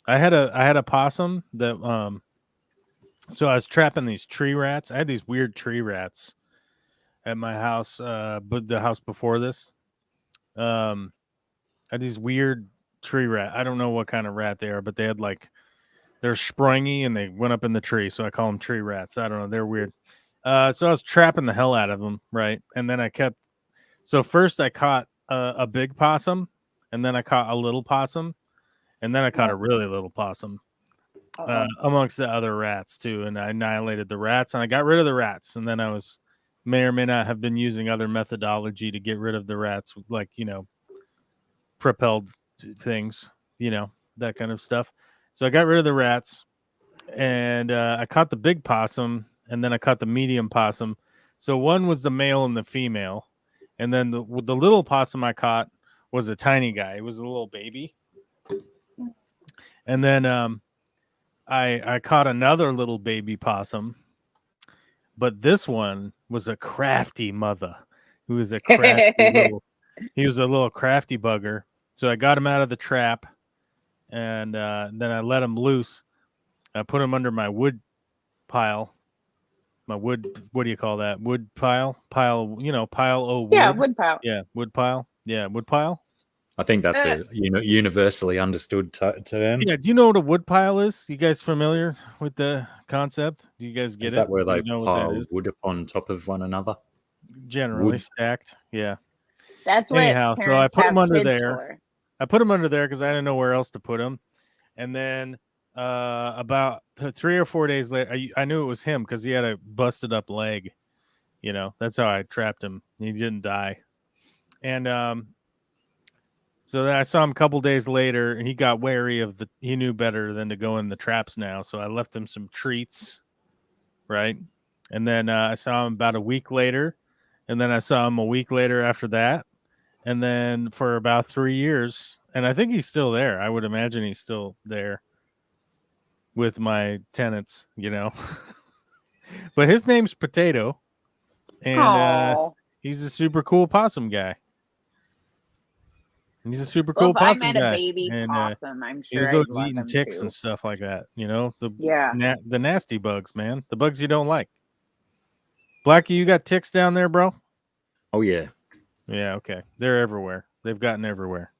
I had a possum that so I was trapping these tree rats. I had these weird tree rats at my house, but the house before this. I had these weird tree rat. I don't know what kind of rat they are, but they had they're springy and they went up in the tree, so I call them tree rats. I don't know, they're weird. So I was trapping the hell out of them, right? And then so first I caught a big possum, and then I caught a little possum, and then I caught a really little possum. Amongst the other rats too, and I annihilated the rats, and I got rid of the rats, and then I may or may not have been using other methodology to get rid of the rats, like propelled things, that kind of stuff. So I got rid of the rats, and I caught the big possum, and then I caught the medium possum. So one was the male and the female, and then the little possum I caught was a tiny guy. It was a little baby, and then I caught another little baby possum, but this one was a crafty mother who was a crafty he was a little crafty bugger. So I got him out of the trap, and then I let him loose. I put him under my wood pile. My wood, what do you call that? Wood pile? Pile, pile of wood. Yeah, wood pile. Yeah, wood pile. Yeah, wood pile. I think that's a universally understood term. Yeah, do you know what a wood pile is? You guys familiar with the concept? Do you guys get it? Is that where they know pile wood upon top of one another? Generally stacked. Yeah. That's what Anyhow, so I put him under there. For. I put him under there because I didn't know where else to put him. And then about 3 or 4 days later, I knew it was him because he had a busted up leg. That's how I trapped him. He didn't die. And so then I saw him a couple days later, and he got wary of he knew better than to go in the traps now. So I left him some treats, right? And then I saw him about a week later, and then I saw him a week later after that, and then for about 3 years, and I think he's still there. I would imagine he's still there with my tenants, But his name's Potato, and he's a super cool possum guy. He's a super cool possum guy. If I met a baby possum, I'm sure he was always eating ticks and stuff like that. The nasty bugs, man. The bugs you don't like. Blacky, you got ticks down there, bro? Oh yeah. Yeah, okay. They're everywhere. They've gotten everywhere.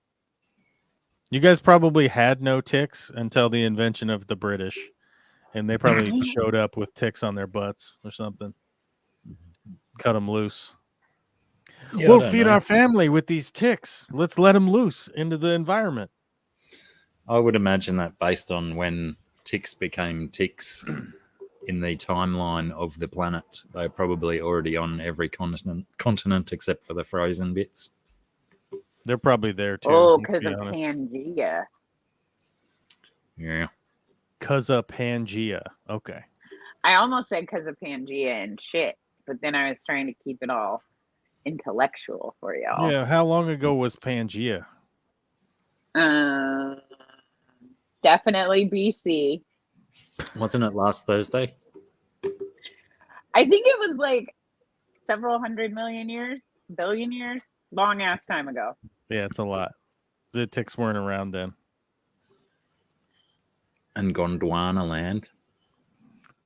You guys probably had no ticks until the invention of the British, and they probably showed up with ticks on their butts or something. Cut them loose. Yeah, we'll feed our family with these ticks. Let's let them loose into the environment. I would imagine that based on when ticks became ticks in the timeline of the planet, they're probably already on every continent except for the frozen bits. They're probably there too. Oh, because of Pangea. Yeah. Because of Pangea. Okay. I almost said because of Pangea and shit, but then I was trying to keep it all intellectual for y'all. Yeah, how long ago was Pangea? Definitely BC. Wasn't it last Thursday? I think it was like several 100 million years, billion years, long ass time ago. Yeah, it's a lot. The ticks weren't around then. And Gondwana land.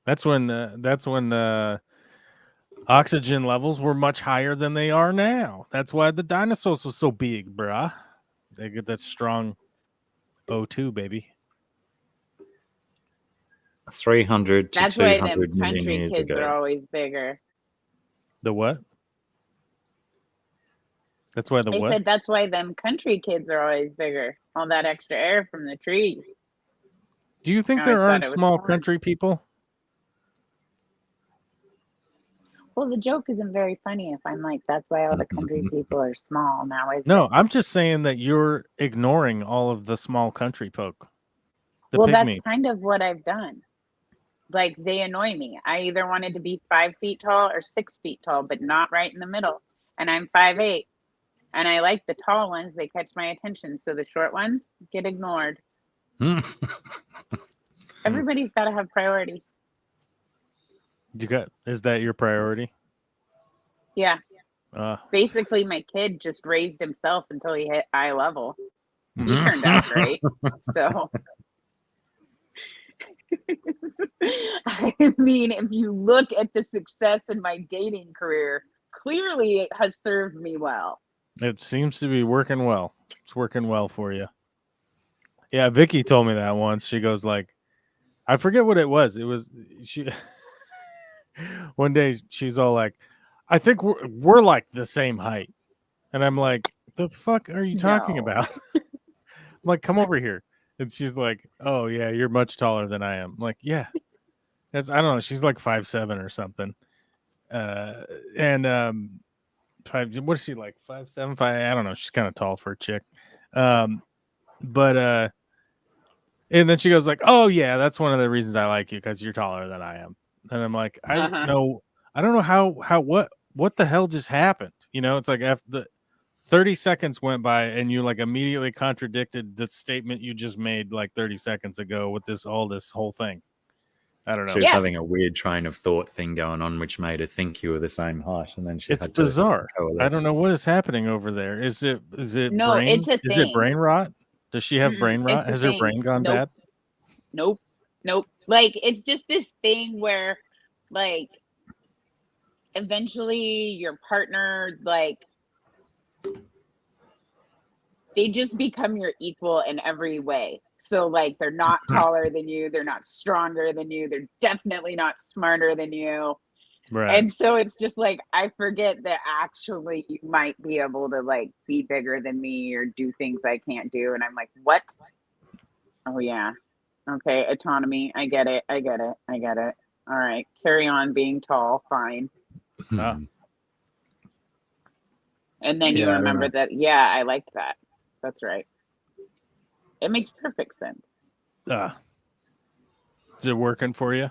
That's when the oxygen levels were much higher than they are now. That's why the dinosaurs were so big, bruh. They get that strong O2, baby. 300 to That's why them 200 million country years kids are ago. always bigger. The what? That's why the I what? said that's why them country kids are always bigger. All that extra air from the trees. Do you think I there always thought aren't it was small corn. country people? Well, the joke isn't very funny if I'm like, that's why all the country people are small now, is No, it? I'm just saying that you're ignoring all of the small country folk. The Well, that's pygmies. kind of what I've done. Like, they annoy me. I either wanted to be 5 feet tall or 6 feet tall, but not right in the middle. And I'm 5'8". And I like the tall ones. They catch my attention. So the short ones get ignored. Everybody's got to have priorities. Is that your priority? Yeah. Basically, my kid just raised himself until he hit eye level. He turned out great. So, I mean, if you look at the success in my dating career, clearly it has served me well. It seems to be working well. It's working well for you. Yeah, Vicky told me that once. She goes like, I forget what it was. It was she. One day she's all like, I think we're like the same height, and I'm like, the fuck are you talking No. about? I'm like, come over here, and she's like, oh yeah, you're much taller than I am. I'm like, yeah, I don't know. She's like 5'7" or something, and what is she like 5'7", 5? I don't know. She's kind of tall for a chick, but and then she goes like, oh yeah, that's one of the reasons I like you, because you're taller than I am. And I'm like, I don't know how what the hell just happened. It's like after the 30 seconds went by and you like immediately contradicted the statement you just made like 30 seconds ago with this whole thing. I don't know. She was having a weird train of thought thing going on, which made her think you were the same height, and then it's bizarre. I don't know what is happening over there. Is it no, brain? it's a is thing. it brain rot? Does she have brain rot? Has her brain gone bad? Nope. Like, it's just this thing where, like, eventually your partner, like, they just become your equal in every way. So, like, they're not taller than you. They're not stronger than you. They're definitely not smarter than you. Right. And so it's just like, I forget that actually you might be able to, like, be bigger than me or do things I can't do. And I'm like, what? Oh, yeah. Okay, autonomy. I get it. All right, carry on being tall. Fine. And then you remember that, yeah, I liked that. That's right. It makes perfect sense. Is it working for you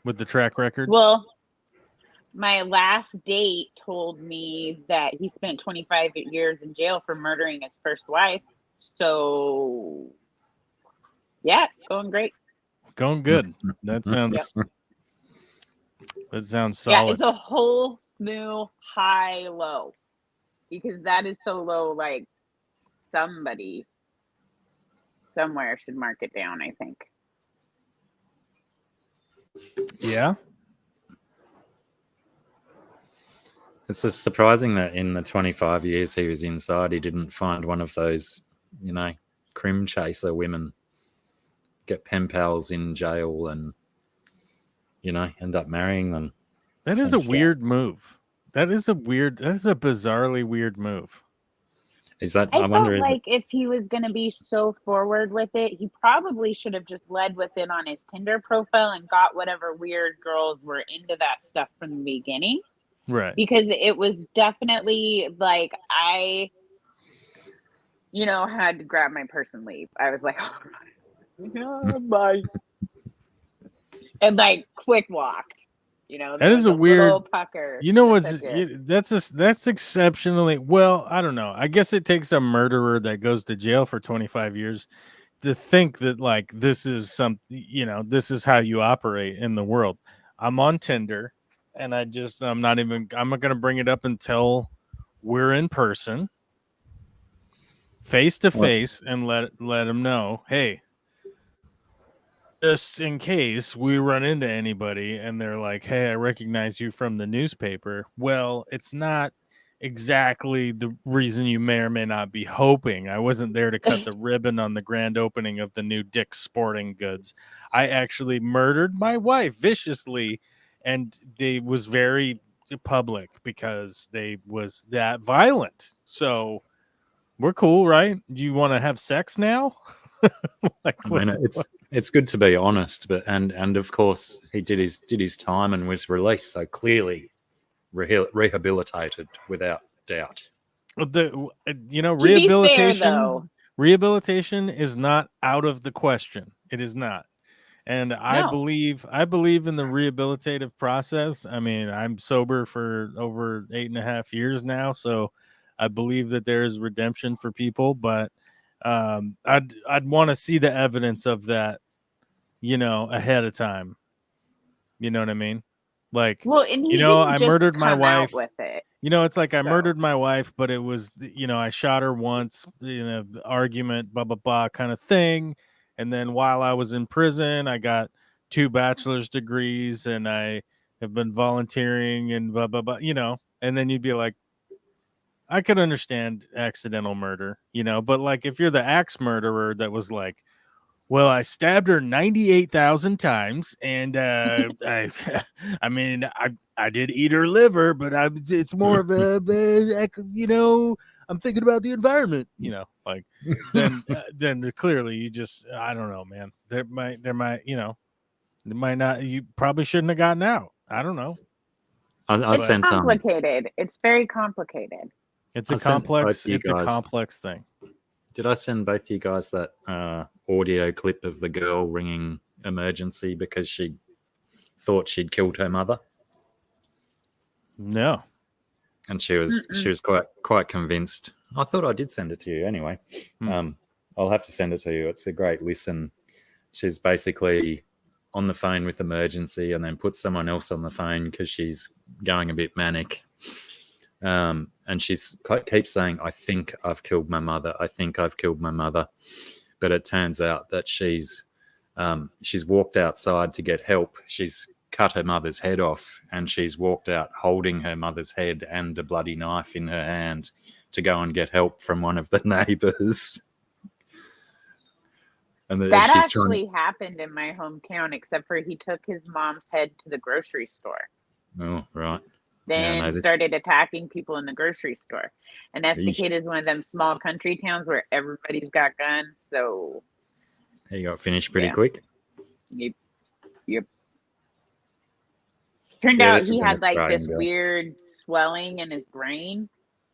with the track record? Well, my last date told me that he spent 25 years in jail for murdering his first wife. So, yeah, it's going great. Going good. That sounds solid. Yeah, it's a whole new high low, because that is so low. Like, somebody somewhere should mark it down, I think. Yeah. It's just surprising that in the 25 years he was inside, he didn't find one of those, crim chaser women, get pen pals in jail and, end up marrying them. That is a weird move. That is a bizarrely weird move. Is that, I felt like if he was going to be so forward with it, he probably should have just led with it on his Tinder profile and got whatever weird girls were into that stuff from the beginning. Right. Because it was definitely like, I, had to grab my purse and leave. I was like, oh, bye. And like quick walked. That is a weird pucker. That's exceptionally well. I don't know. I guess it takes a murderer that goes to jail for 25 years to think that like this is this is how you operate in the world. I'm on Tinder, and I'm not going to bring it up until we're in person, face to face, and let them know, hey, just in case we run into anybody and they're like, hey, I recognize you from the newspaper. Well, it's not exactly the reason you may or may not be hoping. I wasn't there to cut the ribbon on the grand opening of the new Dick's Sporting Goods. I actually murdered my wife viciously, and they was very public because they was that violent. So we're cool, right? Do you want to have sex now? I mean, it's good to be honest, but and of course he did his time and was released, so clearly rehabilitated without doubt. Rehabilitation is not out of the question. It is not. And I believe in the rehabilitative process. I mean, I'm sober for over 8.5 years now, so I believe that there is redemption for people, but I'd want to see the evidence of that, ahead of time. You know what I mean? Like, well, and he didn't I just murdered my come wife. out with it. It's like I murdered my wife, but it was, I shot her once, argument, blah, blah, blah kind of thing. And then while I was in prison, I got 2 bachelor's degrees and I have been volunteering and blah, blah, blah, and then you'd be like, I could understand accidental murder, but like if you're the axe murderer that was like, well, I stabbed her 98,000 times, and I mean, I did eat her liver, but it's more of a, I'm thinking about the environment, like then clearly you just, I don't know, man. There might, it might not. You probably shouldn't have gotten out. I don't know. It's complicated. It's very complicated. It's a complex thing. Did I send both you guys that audio clip of the girl ringing emergency because she thought she'd killed her mother? No. And she was quite convinced. I thought I did send it to you anyway. I'll have to send it to you. It's a great listen. She's basically on the phone with emergency and then puts someone else on the phone because she's going a bit manic. And she keeps saying, I think I've killed my mother. I think I've killed my mother. But it turns out that she's walked outside to get help. She's cut her mother's head off and she's walked out holding her mother's head and a bloody knife in her hand to go and get help from one of the neighbors. And that actually happened in my hometown, except for he took his mom's head to the grocery store. Oh, right. Then started attacking people in the grocery store. And Escocade is one of them small country towns where everybody's got guns. So he got finished pretty quick. Yep. Turned out he had like this weird swelling in his brain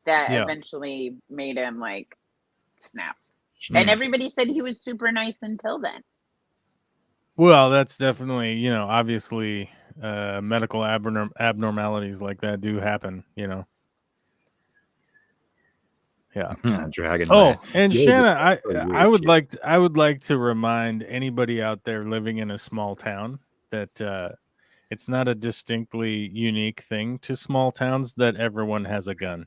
that eventually made him like snap. And everybody said he was super nice until then. Well, that's definitely, obviously medical abnormalities like that do happen, Yeah. Dragon. Oh, and Shanna, I would like to remind anybody out there living in a small town that it's not a distinctly unique thing to small towns that everyone has a gun.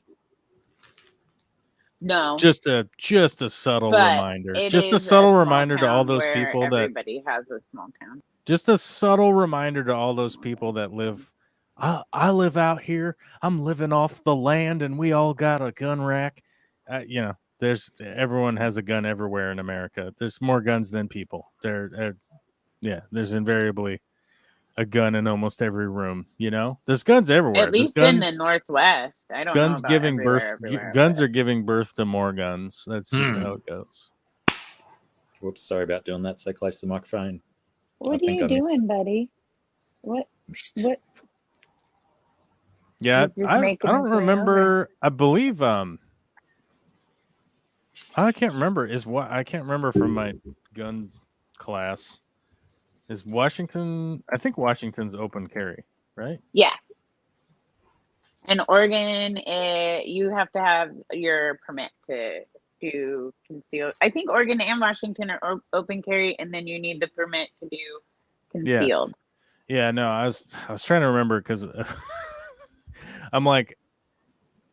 No, just a subtle reminder. Just a subtle reminder to all those people that everybody has a small town. Just a subtle reminder to all those people that live. I live out here. I'm living off the land, and we all got a gun rack. Everyone has a gun everywhere in America. There's more guns than people. There's invariably a gun in almost every room. There's guns everywhere. At least in the Northwest. I don't know about guns are giving birth to more guns. That's just how it goes. Whoops, sorry about doing that so close to the microphone. What are you doing, buddy? What? Yeah, I don't remember. I believe I can't remember I can't remember from my gun class. Is Washington? I think Washington's open carry, right? Yeah. In Oregon, you have to have your permit to do concealed. I think Oregon and Washington are open carry, and then you need the permit to do concealed. Yeah. No, I was trying to remember because I'm like,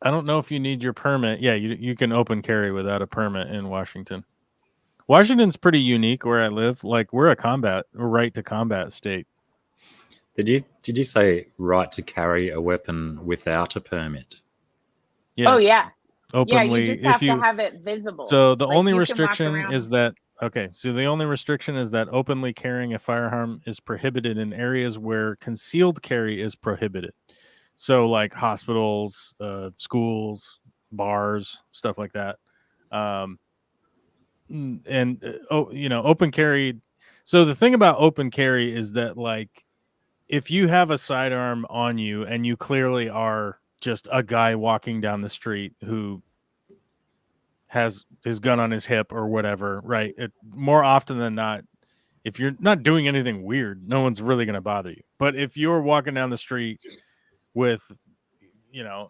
I don't know if you need your permit. Yeah, you can open carry without a permit in Washington. Washington's pretty unique where I live. Like we're a right to combat state. Did you say right to carry a weapon without a permit? Yes. Oh yeah. Openly, Yeah, you just have to have it visible. So the Like, only you can walk restriction around- is that So the only restriction is that openly carrying a firearm is prohibited in areas where concealed carry is prohibited. So like hospitals, schools, bars, stuff like that. Open carry. So the thing about open carry is that, like, if you have a sidearm on you and you clearly are just a guy walking down the street who has his gun on his hip or whatever, right? More often than not, if you're not doing anything weird, no one's really going to bother you. But if you're walking down the street with,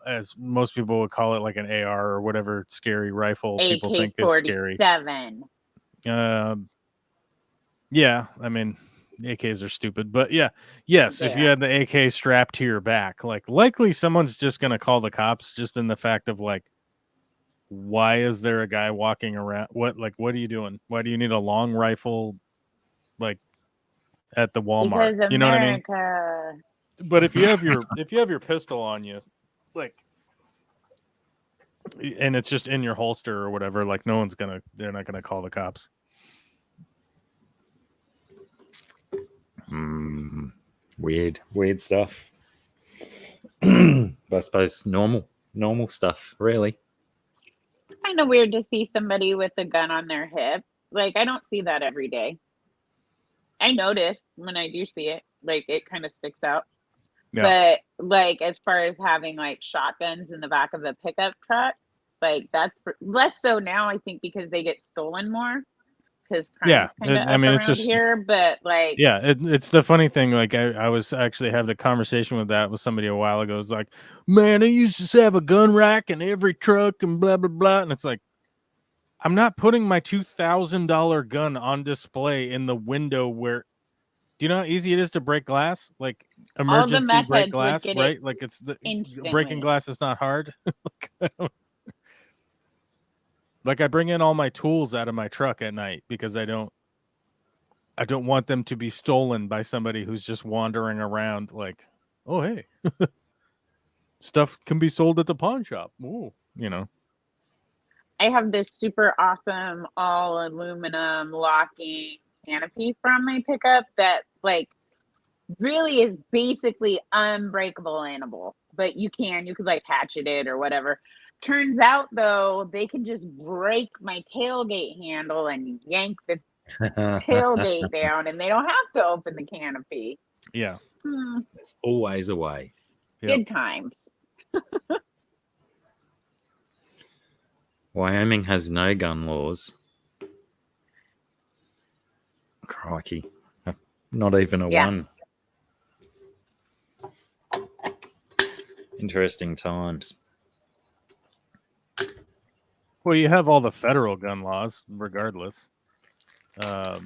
as most people would call it, like an AR or whatever scary rifle people think is scary. Yeah, I mean, AKs are stupid, but yes, if you had the AK strapped to your back, like, likely someone's just going to call the cops, just in the fact of, like, why is there a guy walking around? What are you doing? Why do you need a long rifle, like, at the Walmart? Because you know what I mean? But if you have your pistol on you, like, and it's just in your holster or whatever, like, they're not gonna call the cops. Weird stuff. But I suppose normal stuff, really. Kind of weird to see somebody with a gun on their hip. Like, I don't see that every day. I notice when I do see it, like, it kind of sticks out. Yeah. But, like, as far as having, like, shotguns in the back of a pickup truck, like, that's less so now, I think, because they get stolen more. It's just here, but, like, it's the funny thing. Like, I was actually having a conversation with somebody a while ago. It's like, man, I used to have a gun rack in every truck and blah blah blah, and it's like, I'm not putting my $2,000 gun on display in the window where. Do you know how easy it is to break glass? Like, emergency break glass, right? Like, it's breaking glass is not hard. Like, I bring in all my tools out of my truck at night because I don't want them to be stolen by somebody who's just wandering around like, oh, hey, stuff can be sold at the pawn shop. Ooh, I have this super awesome all aluminum locking canopy from my pickup that, like, really is basically unbreakable, but you could like hatchet it or whatever. Turns out, though, they can just break my tailgate handle and yank the tailgate down, and they don't have to open the canopy. Yeah. There's always a way. Good times. Wyoming has no gun laws. Crikey. Not even a one. Interesting times. Well, you have all the federal gun laws, regardless. I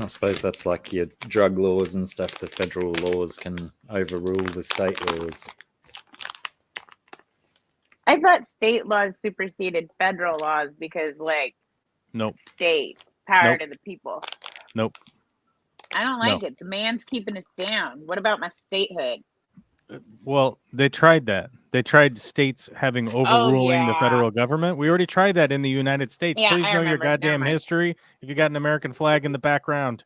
suppose that's like your drug laws and stuff. The federal laws can overrule the state laws. I thought state laws superseded federal laws because, like, nope. State power to the people. Nope. I don't like it. The man's keeping us down. What about my statehood? Well, they tried that. They tried states having overruling the federal government. We already tried that in the United States. Yeah, Please know your goddamn history. If you got an American flag in the background.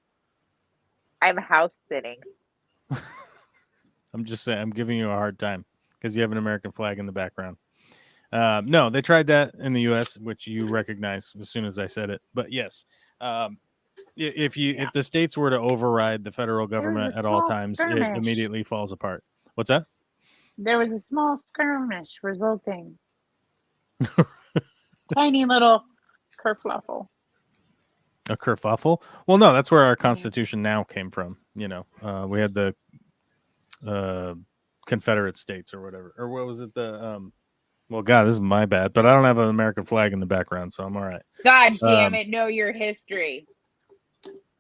I have a house sitting. I'm just saying, I'm giving you a hard time because you have an American flag in the background. No, they tried that in the U.S., which you recognize as soon as I said it. But yes, if the states were to override the federal government at all times, it immediately falls apart. What's that? There was a small skirmish resulting. Tiny little kerfluffle. A kerfuffle? Well, no, that's where our Constitution now came from. We had the Confederate States or whatever. Or what was it? Well, God, this is my bad, but I don't have an American flag in the background, so I'm all right. God damn it, know your history.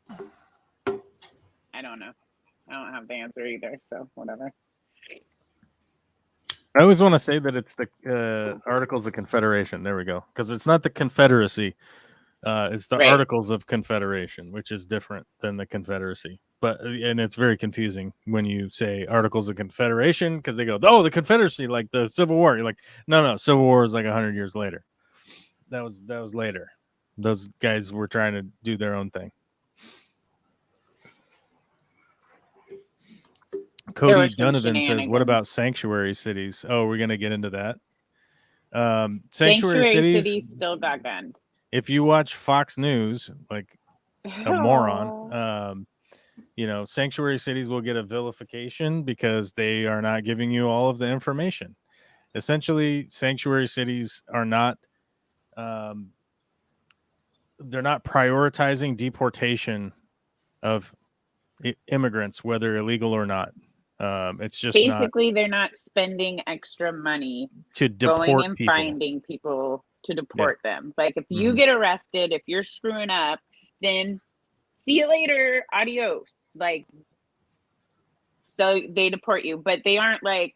I don't know. I don't have the answer either, so whatever. I always want to say that it's the Articles of Confederation. There we go. Because it's not the Confederacy. It's the Articles of Confederation, which is different than the Confederacy. and it's very confusing when you say Articles of Confederation because they go, oh, the Confederacy, like the Civil War. You're like, no, Civil War is like 100 years later. That was later. Those guys were trying to do their own thing. Cody Donovan says, what about sanctuary cities? Oh, we're going to get into that. Sanctuary cities still got guns. If you watch Fox News, like a moron, sanctuary cities will get a vilification because they are not giving you all of the information. Essentially, sanctuary cities are not they're not prioritizing deportation of immigrants, whether illegal or not. It's just basically they're not spending extra money to deport going and people. finding people to deport them. Like if you get arrested, if you're screwing up, then see you later, adios. Like, so they deport you, but they aren't like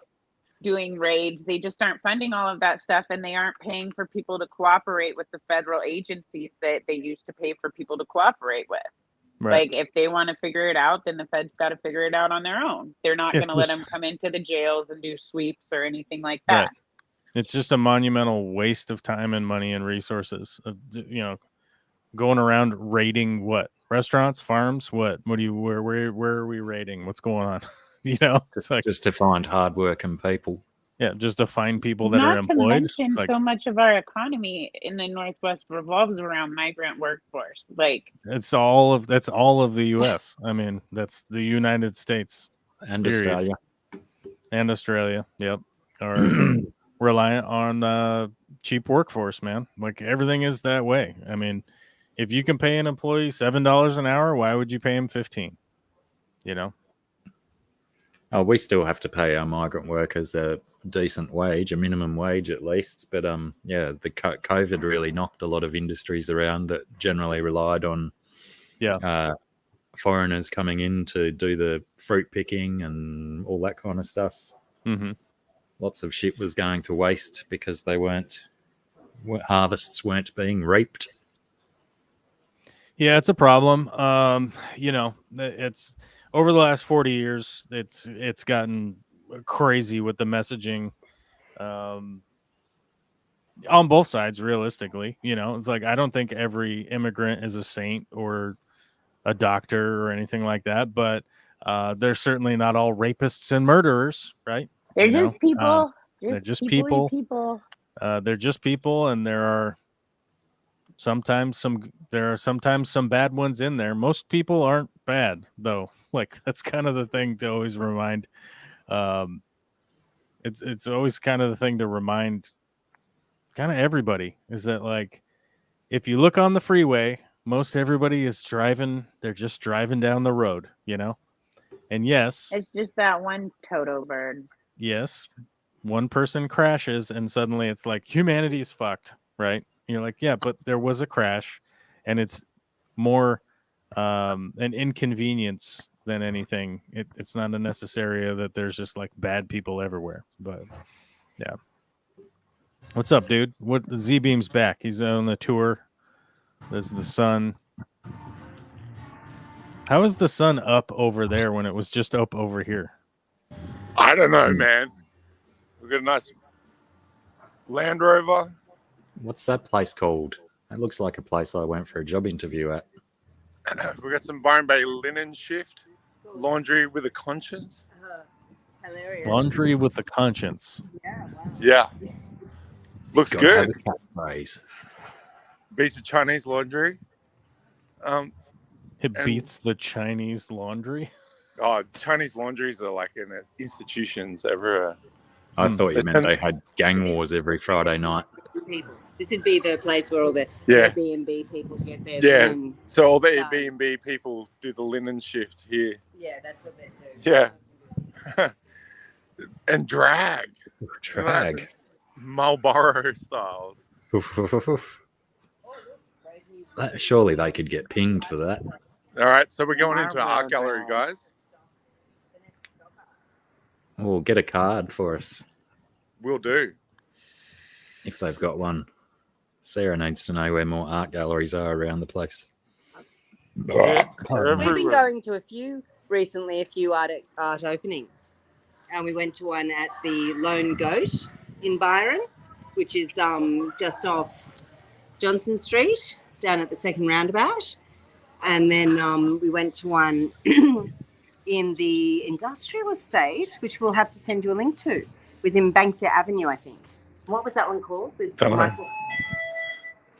doing raids. They just aren't funding all of that stuff, and they aren't paying for people to cooperate with the federal agencies that they used to pay for people to cooperate with. Right. Like if they want to figure it out, then the feds got to figure it out on their own. They're not going to let them come into the jails and do sweeps or anything like that. Right. It's just a monumental waste of time and money and resources. Going around raiding what restaurants, farms, what do you where are we raiding? What's going on? It's like just to find hardworking people. Yeah, just to find people that are employed. Not to mention, so much of our economy in the Northwest revolves around migrant workforce. Like that's all of the U.S. I mean, that's the United States and Australia. And Australia. Yep, are reliant on cheap workforce, man. Like everything is that way. I mean, if you can pay an employee $7 an hour, why would you pay him $15? Oh, we still have to pay our migrant workers a decent wage, a minimum wage at least. But the COVID really knocked a lot of industries around that generally relied on foreigners coming in to do the fruit picking and all that kind of stuff. Mm-hmm. Lots of shit was going to waste because harvests weren't being reaped. Yeah, it's a problem. It's over the last 40 years, it's gotten crazy with the messaging on both sides. Realistically, it's like I don't think every immigrant is a saint or a doctor or anything like that, but they're certainly not all rapists and murderers, right? They're just people. They're just people. They're just people, and there are sometimes some bad ones in there. Most people aren't bad, though. Like that's kind of the thing to always remind. It's always kind of the thing to remind kind of everybody is that like if you look on the freeway, most everybody is driving. They're just driving down the road, And yes, it's just that one Toto bird. Yes, one person crashes, and suddenly it's like humanity is fucked, right? You're like, yeah, but there was a crash, and it's more an inconvenience than anything. It's not a necessary that there's just like bad people everywhere. But yeah, what's up, dude? What the Z-Beam's back? He's on the tour. There's the sun. How is the sun up over there when it was just up over here? I don't know, man. We've got a nice Land Rover. What's that place called? It looks like a place I went for a job interview at. We've got some Byron Bay linen shift. Laundry with a conscience. Hilarious. Laundry with a conscience. Yeah. Looks good. Catchphrase. Beats the Chinese laundry. It beats the Chinese laundry. Oh, Chinese laundries are like in institutions everywhere. I thought you meant they had gang wars every Friday night. People. This would be the place where all the Airbnb people get their linen. So all the Airbnb people do the linen shift here. Yeah, that's what they do. Yeah. And drag. Drag. Marlboro styles. Surely they could get pinged for that. All right, so we're going into our art gallery, guys. Well, get a card for us. Will do. If they've got one. Sarah needs to know where more art galleries are around the place. We've been going to a few recently a few art openings. And we went to one at the Lone Goat in Byron, which is just off Johnson Street, down at the second roundabout. And then we went to one in the industrial estate, which we'll have to send you a link to. It was in Banksia Avenue, I think. What was that one called? With Don't know. Michael?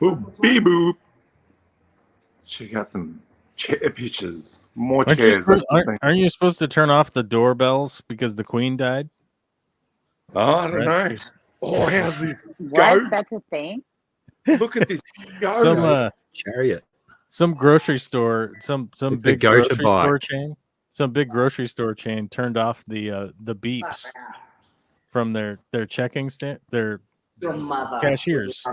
Boop, beep, boop. Let's check out some chair pictures. More chairs. Aren't you supposed to turn off the doorbells because the queen died? Oh, I don't know. Oh, how's this What? goat? That's a thing? Look at this goat. Some Chariot. some grocery store, some It's big a go-to grocery store bike. chain. Some big grocery store chain turned off the beeps from their checking stand, their Your mother. cashiers.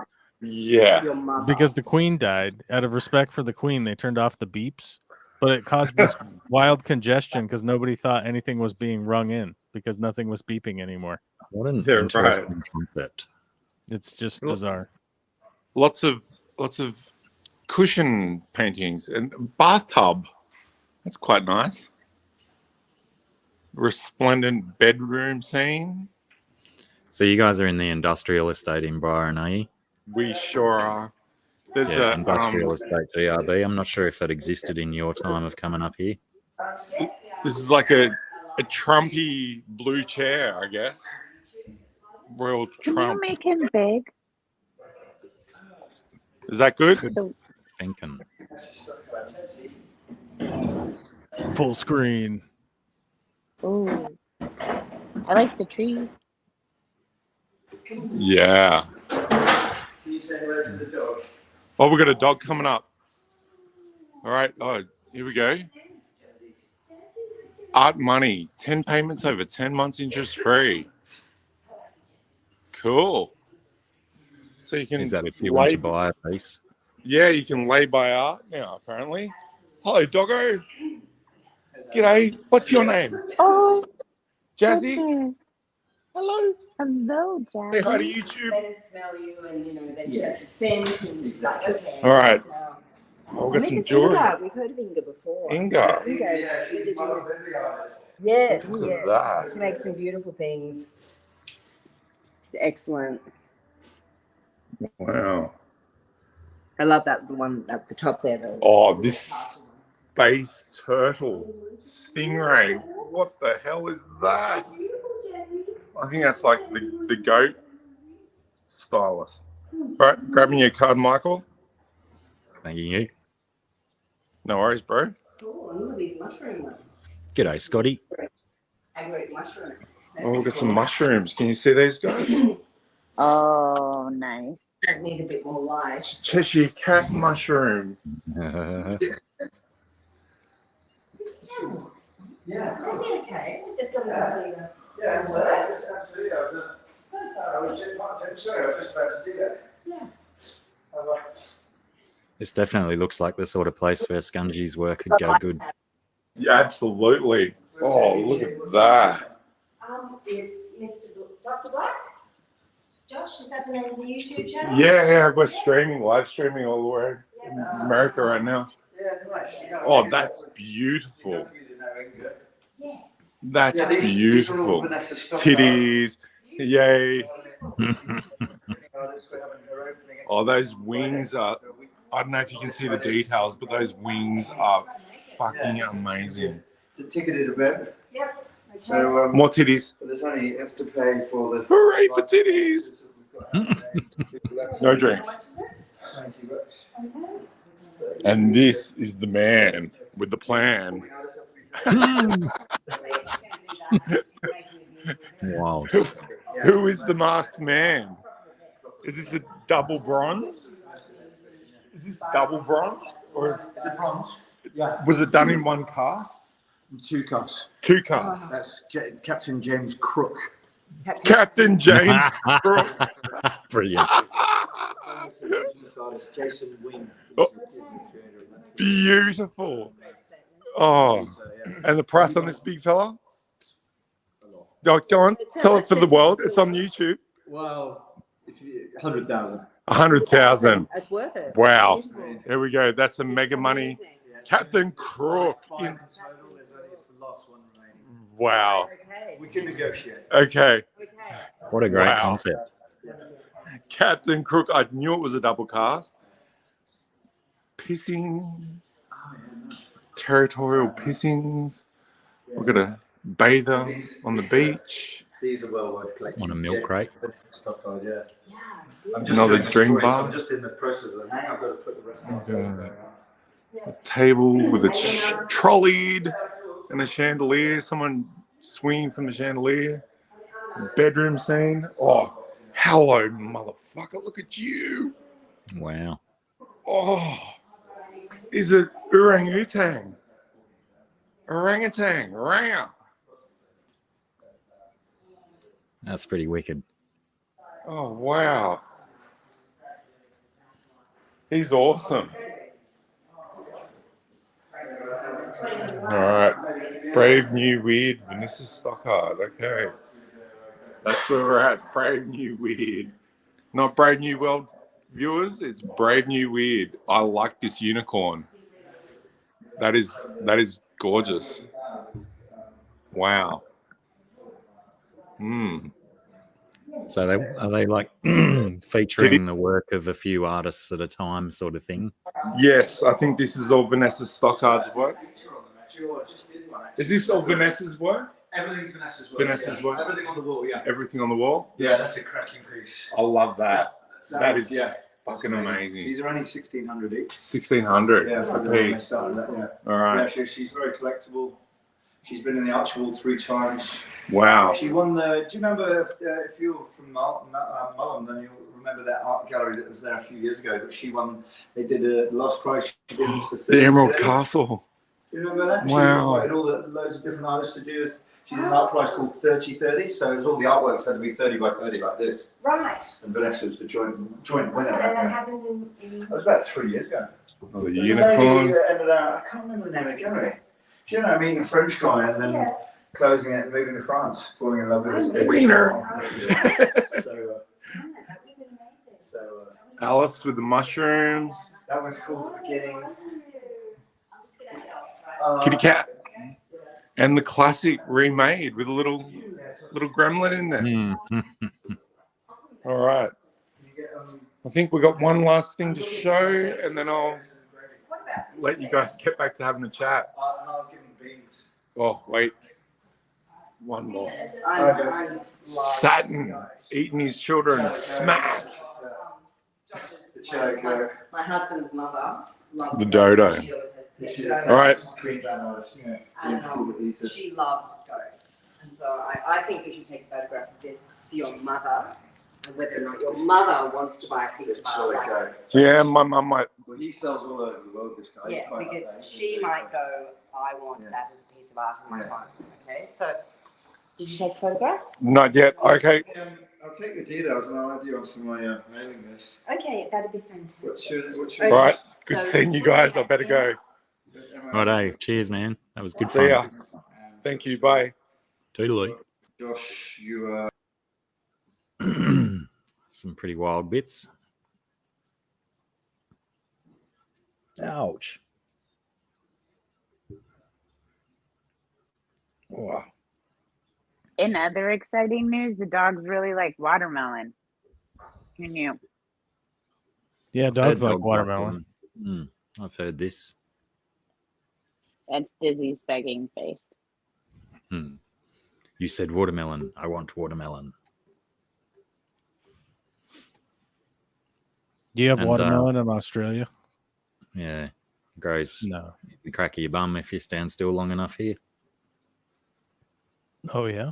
Yeah. Your mother. Because the queen died. Out of respect for the queen, they turned off the beeps, but it caused this wild congestion because nobody thought anything was being rung in because nothing was beeping anymore. What an Yeah, interesting concept. It's just Look. bizarre. Lots of cushion paintings and bathtub. That's quite nice. Resplendent bedroom scene. So you guys are in the industrial estate in Byron, are you? We sure are. There's Yeah, a industrial estate GRB. I'm not sure if that existed in your time of coming up here. this is like a Trumpy blue chair, I guess. Royal Can you Trump. make him big? Is that good? Thinking. Full screen. Ooh. I like the tree. Yeah. Oh, we got a dog coming up. All right. Oh, here we go. Art money. 10 payments over 10 months interest free. Cool. So you can Is that if you want lay, to buy a piece? yeah, you can lay by art now, apparently. Hello, doggo. G'day. What's your name? Oh, Jazzy? goodness. Hello. Hello, Say hi to Jackie. YouTube. Let her smell you, and then she has the scent, and she's like, okay. All right. Smell. Oh, we've And got this some is jewelry. Inga. We've heard of Inga before. Inga. Yes, Look at yes. that. She makes some beautiful things. She's excellent. Wow. I love that one at the top there, though. Oh, this space turtle stingray. What the hell is that? I think that's like the goat stylist. Right, grabbing your card, Michael. Thank you. No worries, bro. Oh, and look at these mushroom ones. G'day, Scotty. Agate mushrooms. Oh, we've got some mushrooms. Can you see these guys? Oh, nice. Need a bit more light. Cheshire cat mushroom. Yeah. Okay. Just so we can see them. Yeah, absolutely. So I sorry. was just about to do that. Yeah. This definitely looks like the sort of place where Scungy's work could go good. Yeah, absolutely. Oh, look at that. It's Mr. Dr. Black. Josh, is that the name of the YouTube channel? Yeah, we're streaming, live streaming all the way in America right now. Oh, that's beautiful. Yeah. That's beautiful. Titties. Yay. Oh, those wings are, I don't know if you can see the details, but those wings are fucking amazing. It's a ticketed event. Yep. So More titties. there's only has to pay for the. Hooray for titties. No drinks. And this is the man with the plan. Wild. Who is the masked man? Is this a double bronze? Is this double bronze? Or Is it bronze? Yeah. was it done in one cast? 2 cups. 2 casts. That's Captain James Crook. Captain James Crook. Brilliant. Jason Wing. Oh. Beautiful. Oh, and the price on this big fella? Oh, go on, tell it for the world. It's on YouTube. Well, 100,000. 100,000. It's worth it. Wow. Beautiful. Here we go. That's some mega money. Amazing. Captain Crook. Five in total. There's only Wow. Okay. We can negotiate. Okay. Okay. What a great Wow. concept. Captain Crook, I knew it was a double cast. Pissing. Territorial pissings. We've got a bather on the beach. These are well worth collecting. On a milk crate. Stockpile, yeah. Yeah. I'm Another doing the drink stories, bar. I'm just in the process of the hang. I've got to put the rest of Okay. A table with a trolleyed and a chandelier. Someone swinging from the chandelier. Bedroom scene. Oh, hello, motherfucker. Look at you. Wow. Oh, is it orangutan? Orangutan. Rang. That's pretty wicked. Oh, wow. He's awesome. All right. Brave New Weird, Vanessa Stockard. Okay. That's where we're at. Brave New Weird. Not Brave New World viewers, it's Brave New Weird. I like this unicorn. That is gorgeous. Wow. So are they like featuring the work of a few artists at a time, sort of thing? Yes, I think this is all Vanessa Stockard's work. Is this all Vanessa's work? Everything's Vanessa's work. Vanessa's work? Everything on the wall, yeah. Everything on the wall? Yeah, that's a cracking piece. I love that. That is yeah. fucking amazing. These are only 1,600 each. 1,600 Yeah, a for the piece. yeah. All right. Yeah, she's very collectible. She's been in the Archibald 3 times. Wow. She won the. Do you remember if you're from Mullum, then you'll remember that art gallery that was there a few years ago. But she won. They did the last prize she did was The Emerald Castle. Do you remember that? Wow. She invited loads of different artists to do. She did an art prize called 30-30. So it was all the artworks had to be 30 by 30 like this. Right. And Vanessa was the joint winner. And that That happened in was about 3 years ago. Oh, the There's a lady unicorns. that ended up, I can't remember the name of the gallery. Do you know, meeting a French guy and then closing it and moving to France, falling in love with this big Wiener. So, Alice with the mushrooms. that was called The Beginning. Kitty cat. And the classic remade with a little gremlin in there. Mm. All right. I think we got one last thing to show, and then I'll let you guys get back to having a chat. I'll give him beans. Oh, wait. One more. I'm Saturn eating his children. Smack. The Choco. my husband's mother loves The goats. dodo. She always has This pet is goats. All right. Queensland artist, yeah. And she loves goats. And so I think you should take a photograph of this for your mother, and whether or not your mother wants to buy a piece of art like this. Yeah, my mum might. Well, he sells all over the world, this guy. Yeah, because she might go, I want that as a piece of art in my phone. Okay, so did you take a photograph? Not yet. Okay. I'll take the details and I'll add you onto my mailing list. Okay, that'd be fantastic. What's your All right. Good seeing you guys. I better go. Righto. Cheers, man. That was good See ya. fun. Thank you. Bye. Toodaloo. Josh, you Some pretty wild bits. Ouch. Wow. In other exciting news, the dogs really like watermelon. Who knew? Yeah, I've dogs heard like watermelon. I've heard this. That's Dizzy's begging face. You said watermelon. I want watermelon. Do you have And, watermelon in Australia? Yeah. Grows No. the crack of your bum if you stand still long enough here. Oh yeah.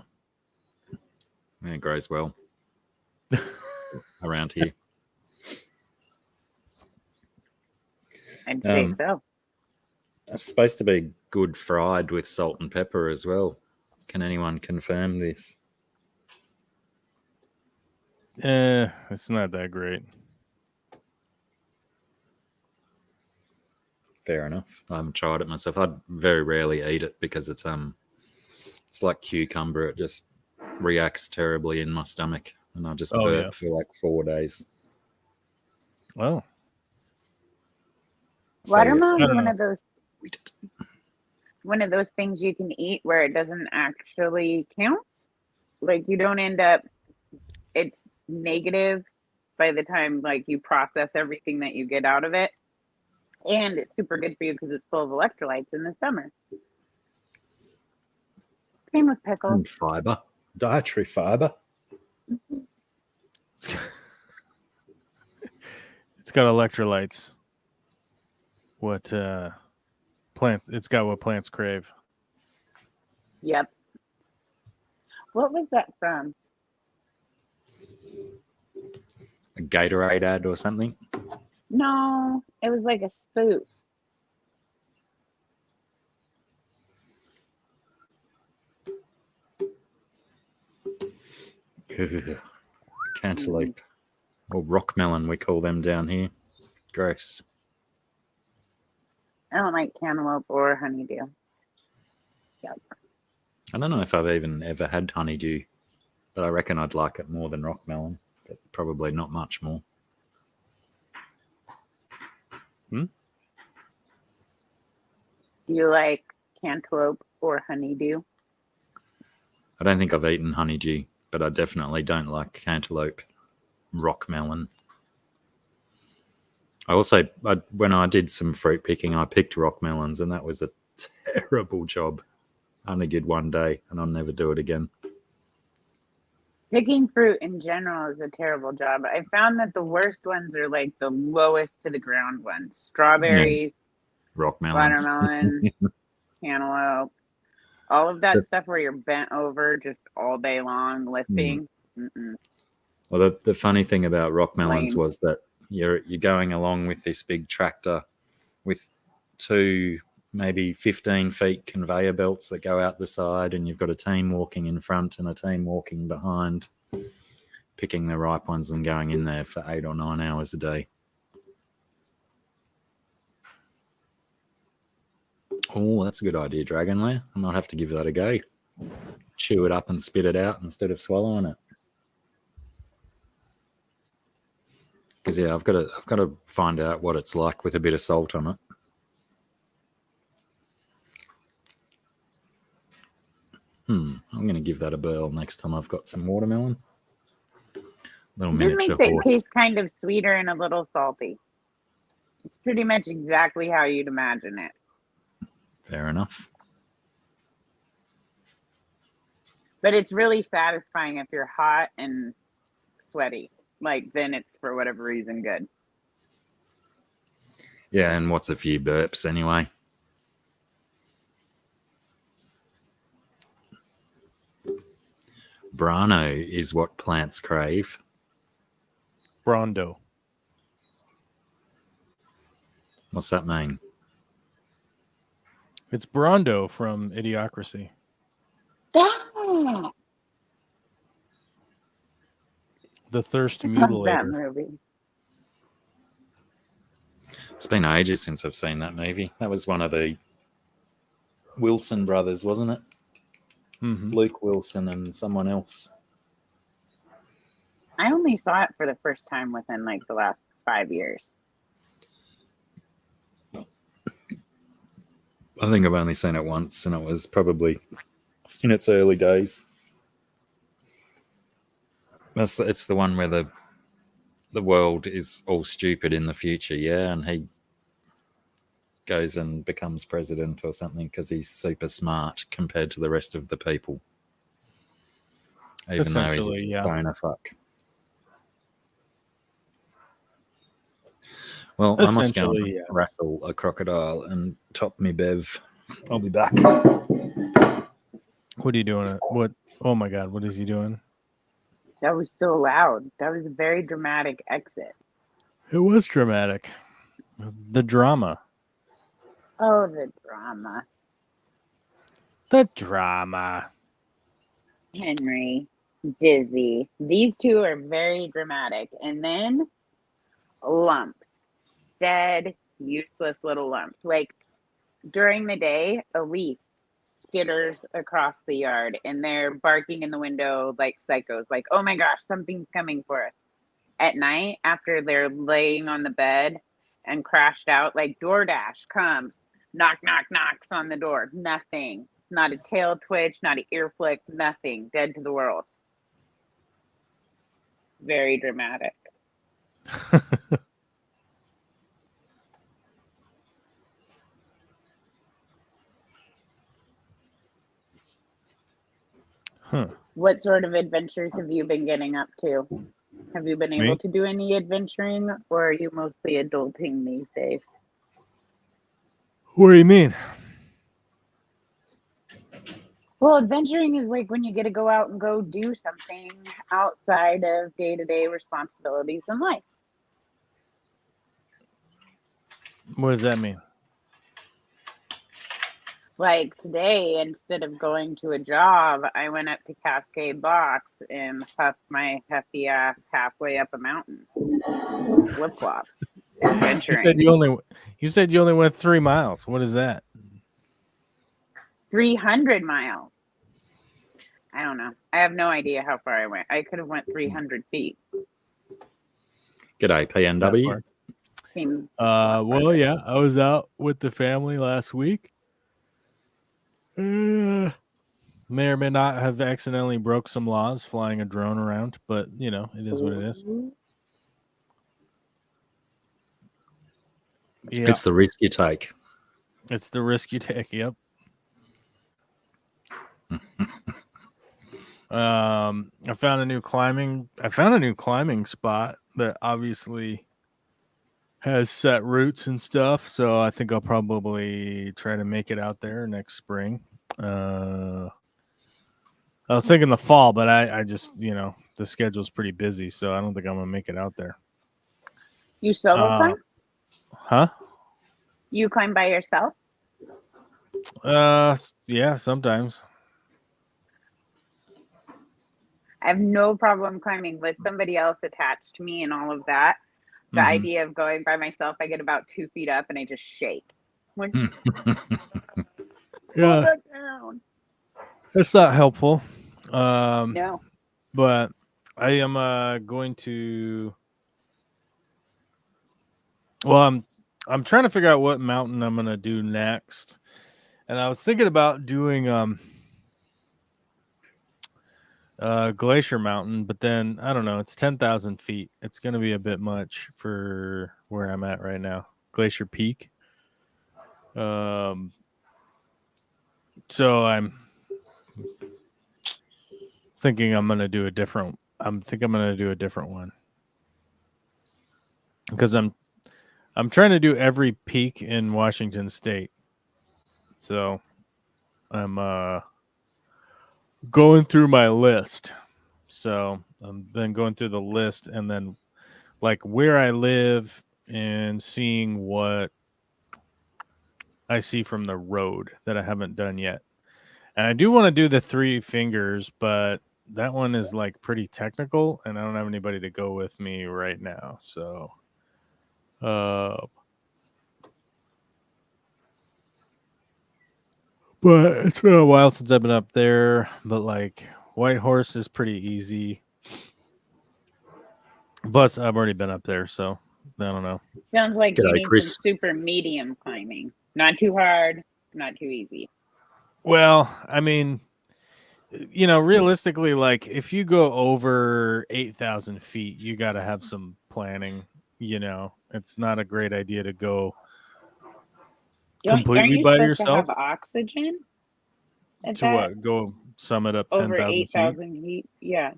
Yeah, it grows well around here. I'd say so. It's supposed to be good fried with salt and pepper as well. Can anyone confirm this? It's not that great. Fair enough. I haven't tried it myself. I very rarely eat it because it's like cucumber. It just reacts terribly in my stomach, and I just burp for like 4 days. Well, So, yes, Watermelon I is don't one know. of those. one of those things you can eat where it doesn't actually count. Like you don't end up, it's negative by the time like you process everything that you get out of it. And it's super good for you because it's full of electrolytes in the summer. Same with pickles. And fiber, dietary fiber. It's got electrolytes. What plants? It's got what plants crave. Yep. What was that from? A Gatorade ad or something. No, it was like a spoof. Cantaloupe or rock melon, we call them down here. Gross. I don't like cantaloupe or honeydew. Yep. I don't know if I've even ever had honeydew, but I reckon I'd like it more than rock melon, but probably not much more. Do you like cantaloupe or honeydew? I don't think I've eaten honeydew, but I definitely don't like cantaloupe, rock melon. I also, when I did some fruit picking, I picked rock melons, and that was a terrible job. I only did one day, and I'll never do it again. Picking fruit in general is a terrible job. I found that the worst ones are like the lowest to the ground ones. Strawberries, rock melons, watermelon, cantaloupe, all of that stuff where you're bent over just all day long lifting. Well, the funny thing about rock melons Lame. was that you're going along with this big tractor with 2, maybe 15 feet conveyor belts that go out the side, and you've got a team walking in front and a team walking behind, picking the ripe ones and going in there for 8 or 9 hours a day. Oh, that's a good idea, Dragonlair. I might have to give that a go. Chew it up and spit it out instead of swallowing it. Because yeah, I've got to find out what it's like with a bit of salt on it. I'm going to give that a burl next time I've got some watermelon. Little It miniature makes it horse. taste kind of sweeter and a little salty. It's pretty much exactly how you'd imagine it. Fair enough. But it's really satisfying if you're hot and sweaty. Like, then it's, for whatever reason, good. Yeah, and what's a few burps anyway? Brano is what plants crave. Brondo. What's that mean? It's Brondo from Idiocracy. Ah, The Thirst that Mutilator. movie. It's been ages since I've seen that movie. That was one of the Wilson brothers, wasn't it? Mm-hmm. Luke Wilson and someone else. I only saw it for the first time within like the last 5 years. I think I've only seen it once, and it was probably in its early days. It's the one where the world is all stupid in the future, yeah, and he goes and becomes president or something because he's super smart compared to the rest of the people, even though he's a stoner fuck. Well, I must go and wrestle a crocodile and top me bev. I'll be back. What are you doing? What? Oh my God! What is he doing? That was so loud. That was a very dramatic exit. It was dramatic. The drama. Oh, the drama. The drama. Henry, Dizzy. These two are very dramatic. And then lumps. Dead, useless little lumps. Like during the day, Elise skitters across the yard and they're barking in the window like psychos, like, oh my gosh, something's coming for us. At night, after they're laying on the bed and crashed out, like DoorDash comes, knock, knocks on the door. Nothing. Not a tail twitch, not an ear flick, nothing. Dead to the world. Very dramatic. Huh. What sort of adventures have you been getting up to? Have you been able Me? to do any adventuring, or are you mostly adulting these days? What do you mean? Well, adventuring is like when you get to go out and go do something outside of day-to-day responsibilities in life. What does that mean? Like today, instead of going to a job, I went up to Cascade Box and huffed my hefty ass halfway up a mountain. Flip flops. Adventuring. You said you only went 3 miles. What is that? 300 miles. I don't know. I have no idea how far I went. I could have went 300 feet. G'day, PNW. Well, yeah, I was out with the family last week. May or may not have accidentally broke some laws flying a drone around, but you know, it is what it is. Yeah. It's the risk you take. It's the risk you take. Yep. I found a new climbing spot that obviously has set routes and stuff. So I think I'll probably try to make it out there next spring. I was thinking the fall, but I just, you know, the schedule's pretty busy, so I don't think I'm gonna make it out there. You solo climb? Huh? You climb by yourself? Yeah, sometimes. I have no problem climbing with somebody else attached to me and all of that. The idea of going by myself, I get about 2 feet up and I just shake. Like, yeah, back down. It's not helpful. No. But I am going to. Well, I'm trying to figure out what mountain I'm gonna do next, and I was thinking about doing Glacier Mountain, but then I don't know. It's 10,000 feet. It's gonna be a bit much for where I'm at right now. Glacier Peak. So I'm thinking I'm gonna do a different. I'm gonna do a different one because I'm trying to do every peak in Washington State. So I'm going through my list. So I've been going through the list and then like where I live and seeing what I see from the road that I haven't done yet. And I do want to do the 3 fingers, but that one is like pretty technical and I don't have anybody to go with me right now. So but it's been a while since I've been up there. But like White Horse is pretty easy. Plus, I've already been up there, so I don't know. Sounds like you need Chris. some super medium climbing. Not too hard, not too easy. Well, I mean, you know, realistically, like if you go over 8,000 feet, you got to have some planning. You know, it's not a great idea to go completely aren't you by supposed yourself. to have oxygen? To what? Go summit up over 10,000 feet? 8,000 feet? Yeah.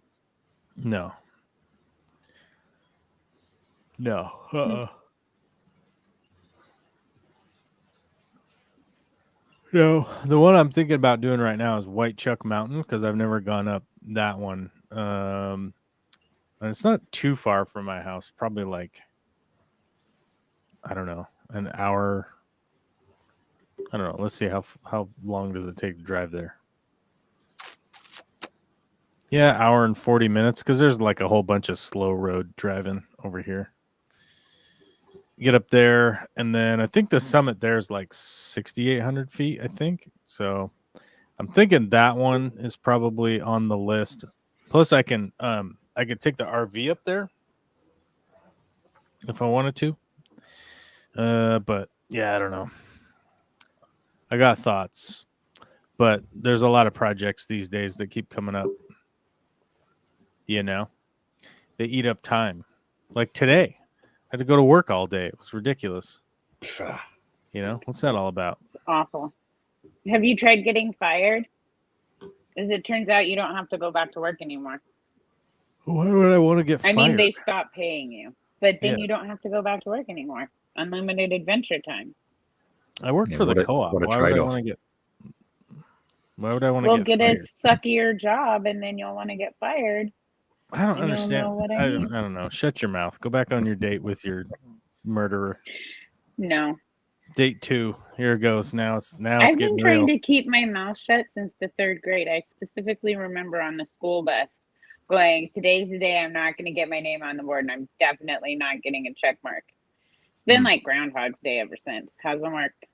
No. No. No, the one I'm thinking about doing right now is White Chuck Mountain because I've never gone up that one. And it's not too far from my house. Probably like, I don't know, an hour. I don't know. Let's see how long does it take to drive there? Yeah, hour and 40 minutes because there's like a whole bunch of slow road driving over here. Get up there, and then I think the summit there is like 6,800 feet, I think. So I'm thinking that one is probably on the list. Plus, I could take the RV up there if I wanted to. But yeah, I don't know. I got thoughts, but there's a lot of projects these days that keep coming up. You know, they eat up time. Like today, I had to go to work all day. It was ridiculous. You know, what's that all about? It's awful. Have you tried getting fired? As it turns out, you don't have to go back to work anymore. Why would I want to get fired? I mean, they stop paying you, but then Yeah. you don't have to go back to work anymore. Unlimited adventure time. I work for the co-op. What a Why would I trade-off. want to get? Why would I want to Well, get get a fired? suckier job, and then you'll want to get fired. I don't and you'll understand. know what I I mean. don't know. Shut your mouth. Go back on your date with your murderer. No, Date 2. Here it goes. Now it's I've been getting trying real. to keep my mouth shut since the 3rd grade. I specifically remember on the school bus going, "Today's the day I'm not going to get my name on the board, and I'm definitely not getting a check mark." It's been like Groundhog's Day ever since. Hasn't worked.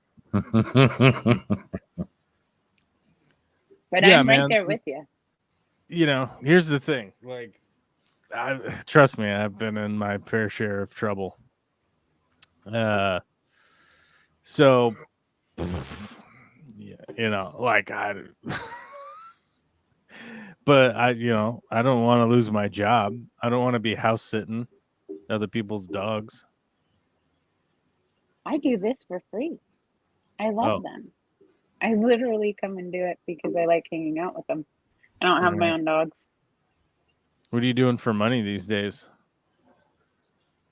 But Yeah, I'm right man. there with you. You know, here's the thing. Like, trust me, I've been in my fair share of trouble. So, yeah, you know, like but I don't want to lose my job. I don't want to be house sitting other people's dogs. I do this for free. I love them. I literally come and do it because I like hanging out with them. I don't have my own dogs. What are you doing for money these days?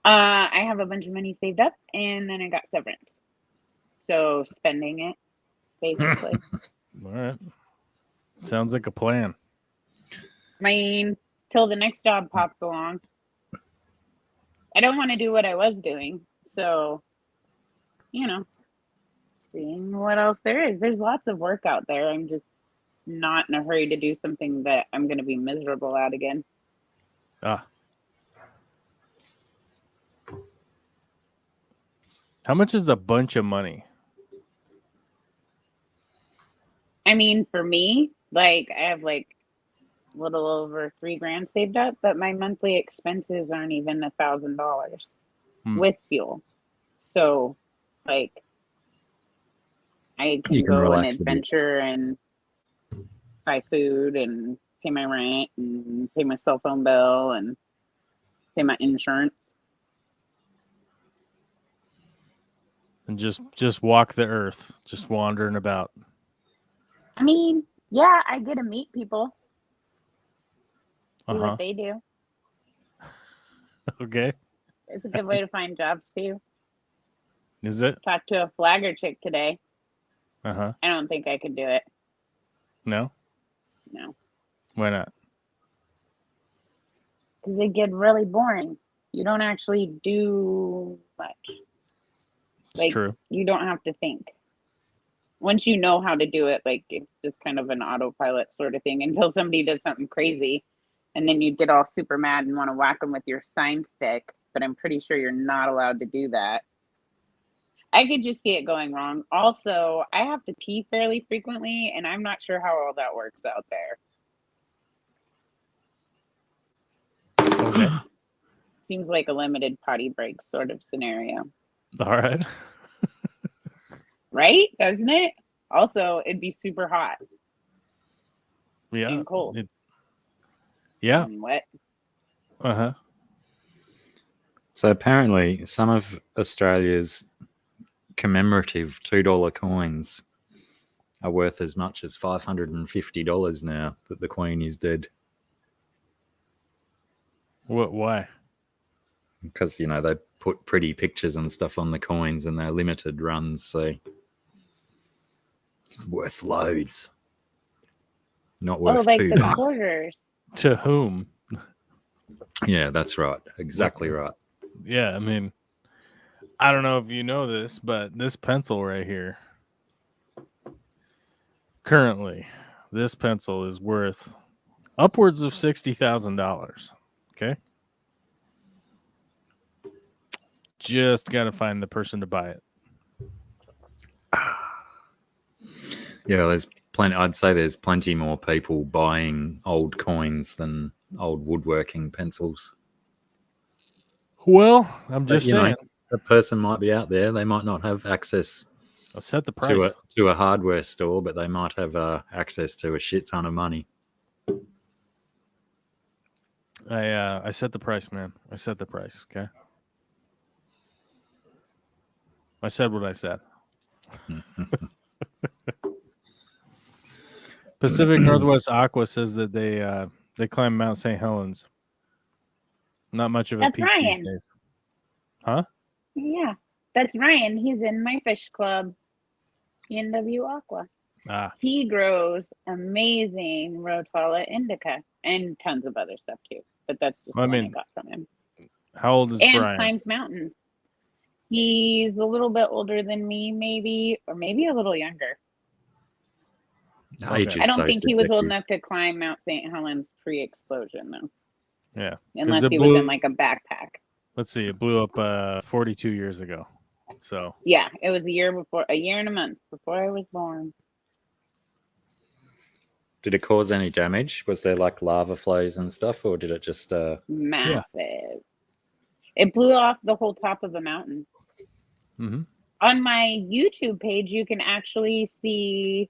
I have a bunch of money saved up, and then I got severance. So spending it, basically. All right. Sounds like a plan. I mean, till the next job pops along. I don't want to do what I was doing. So, you know, seeing what else there is. There's lots of work out there. I'm just not in a hurry to do something that I'm going to be miserable at again. How much is a bunch of money? I mean, for me, like, I have like a little over $3,000 saved up, but my monthly expenses aren't even $1,000 with fuel. So, like, I can go and adventure and buy food and pay my rent and pay my cell phone bill and pay my insurance. And just walk the earth, just wandering about. I mean, yeah, I get to meet people. See what they do. Okay. It's a good way to find jobs too. Is it? Talked to a flagger chick today. I don't think I could do it. No? No. Why not? Because they get really boring. You don't actually do much. It's true. You don't have to think. Once you know how to do it, like, it's just kind of an autopilot sort of thing until somebody does something crazy. And then you get all super mad and want to whack them with your sign stick. But I'm pretty sure you're not allowed to do that. I could just see it going wrong. Also, I have to pee fairly frequently, and I'm not sure how all that works out there. Okay. Seems like a limited potty break sort of scenario. All right. Right? Doesn't it? Also, it'd be super hot. Yeah. And cold. Yeah. And wet. So apparently some of Australia's commemorative $2 coins are worth as much as $550 now that the Queen is dead. Why? Because, they put pretty pictures and stuff on the coins and they're limited runs, so it's worth loads. Not worth like $2. the quarters. To whom? Yeah, that's right. Exactly right. Yeah, I mean, I don't know if you know this, but this pencil right here, currently, this pencil is worth upwards of $60,000. Okay. Just got to find the person to buy it. Yeah, there's plenty. I'd say there's plenty more people buying old coins than old woodworking pencils. Well, I'm just saying. A person might be out there. They might not have access I'll set the price. to a hardware store, but they might have access to a shit ton of money. I set the price, man. I set the price. Okay. I said what I said. Pacific Northwest Aqua says that they climb Mount St. Helens. Not much of a That's peak Ryan. these days. Huh? Yeah, that's Ryan. He's in my fish club, ENW Aqua. Ah, He grows amazing Rotala indica and tons of other stuff too. But that's just Well, I the one I mean, got from him. how old is And Brian? climbs mountains. He's a little bit older than me, maybe, or maybe a little younger. Age is I don't so think he was old subjective. enough to climb Mount St. Helens pre-explosion, though. Yeah. 'Cause Unless it he was blew- in like a backpack. Let's see. It blew up 42 years ago. So Yeah, it was a year and a month before I was born. Did it cause any damage? Was there like lava flows and stuff, or did it just? Massive. It blew off the whole top of the mountain. Mhm. On my YouTube page, you can actually see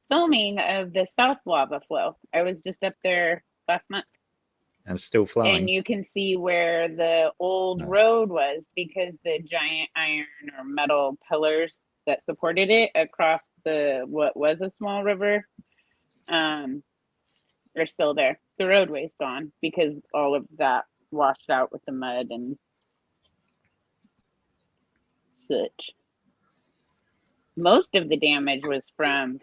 filming of the South lava flow. I was just up there last month. And it's still flowing. And you can see where the old road was because the giant iron or metal pillars that supported it across what was a small river are still there. The roadway's gone because all of that washed out with the mud and such. Most of the damage was from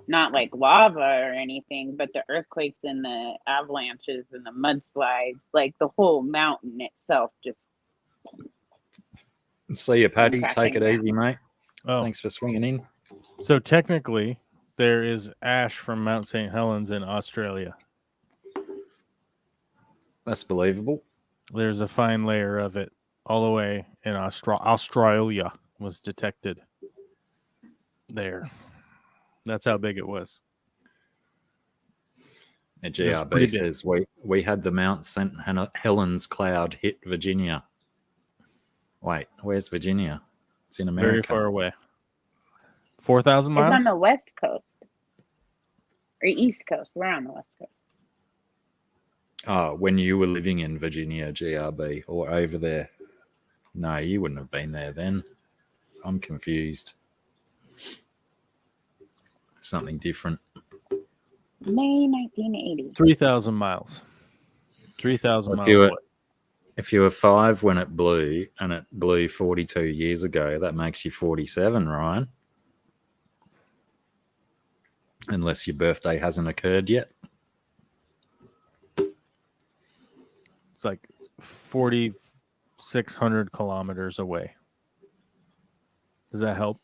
not like lava or anything, but the earthquakes and the avalanches and the mudslides, like the whole mountain itself just. See you, Paddy. crashing Take it down. easy, mate. Oh, Thanks for swinging in. so technically, there is ash from Mount St. Helens in Australia. That's believable. There's a fine layer of it all the way in Australia was detected there. That's how big it was. And pretty GRB big. says we had the Mount St. Helens cloud hit Virginia. Wait, where's Virginia? It's in America. Very far away. 4,000 It's on miles? the west coast or east coast. We're on the west coast. Oh, when you were living in Virginia, GRB, or over there. No, you wouldn't have been there then. I'm confused. Something different. May 1980. 3,000 miles. 3,000 If miles you were- away. If you were 5 when it blew, and it blew 42 years ago, that makes you 47, Ryan. Unless your birthday hasn't occurred yet. It's like 4,600 kilometers away. Does that help?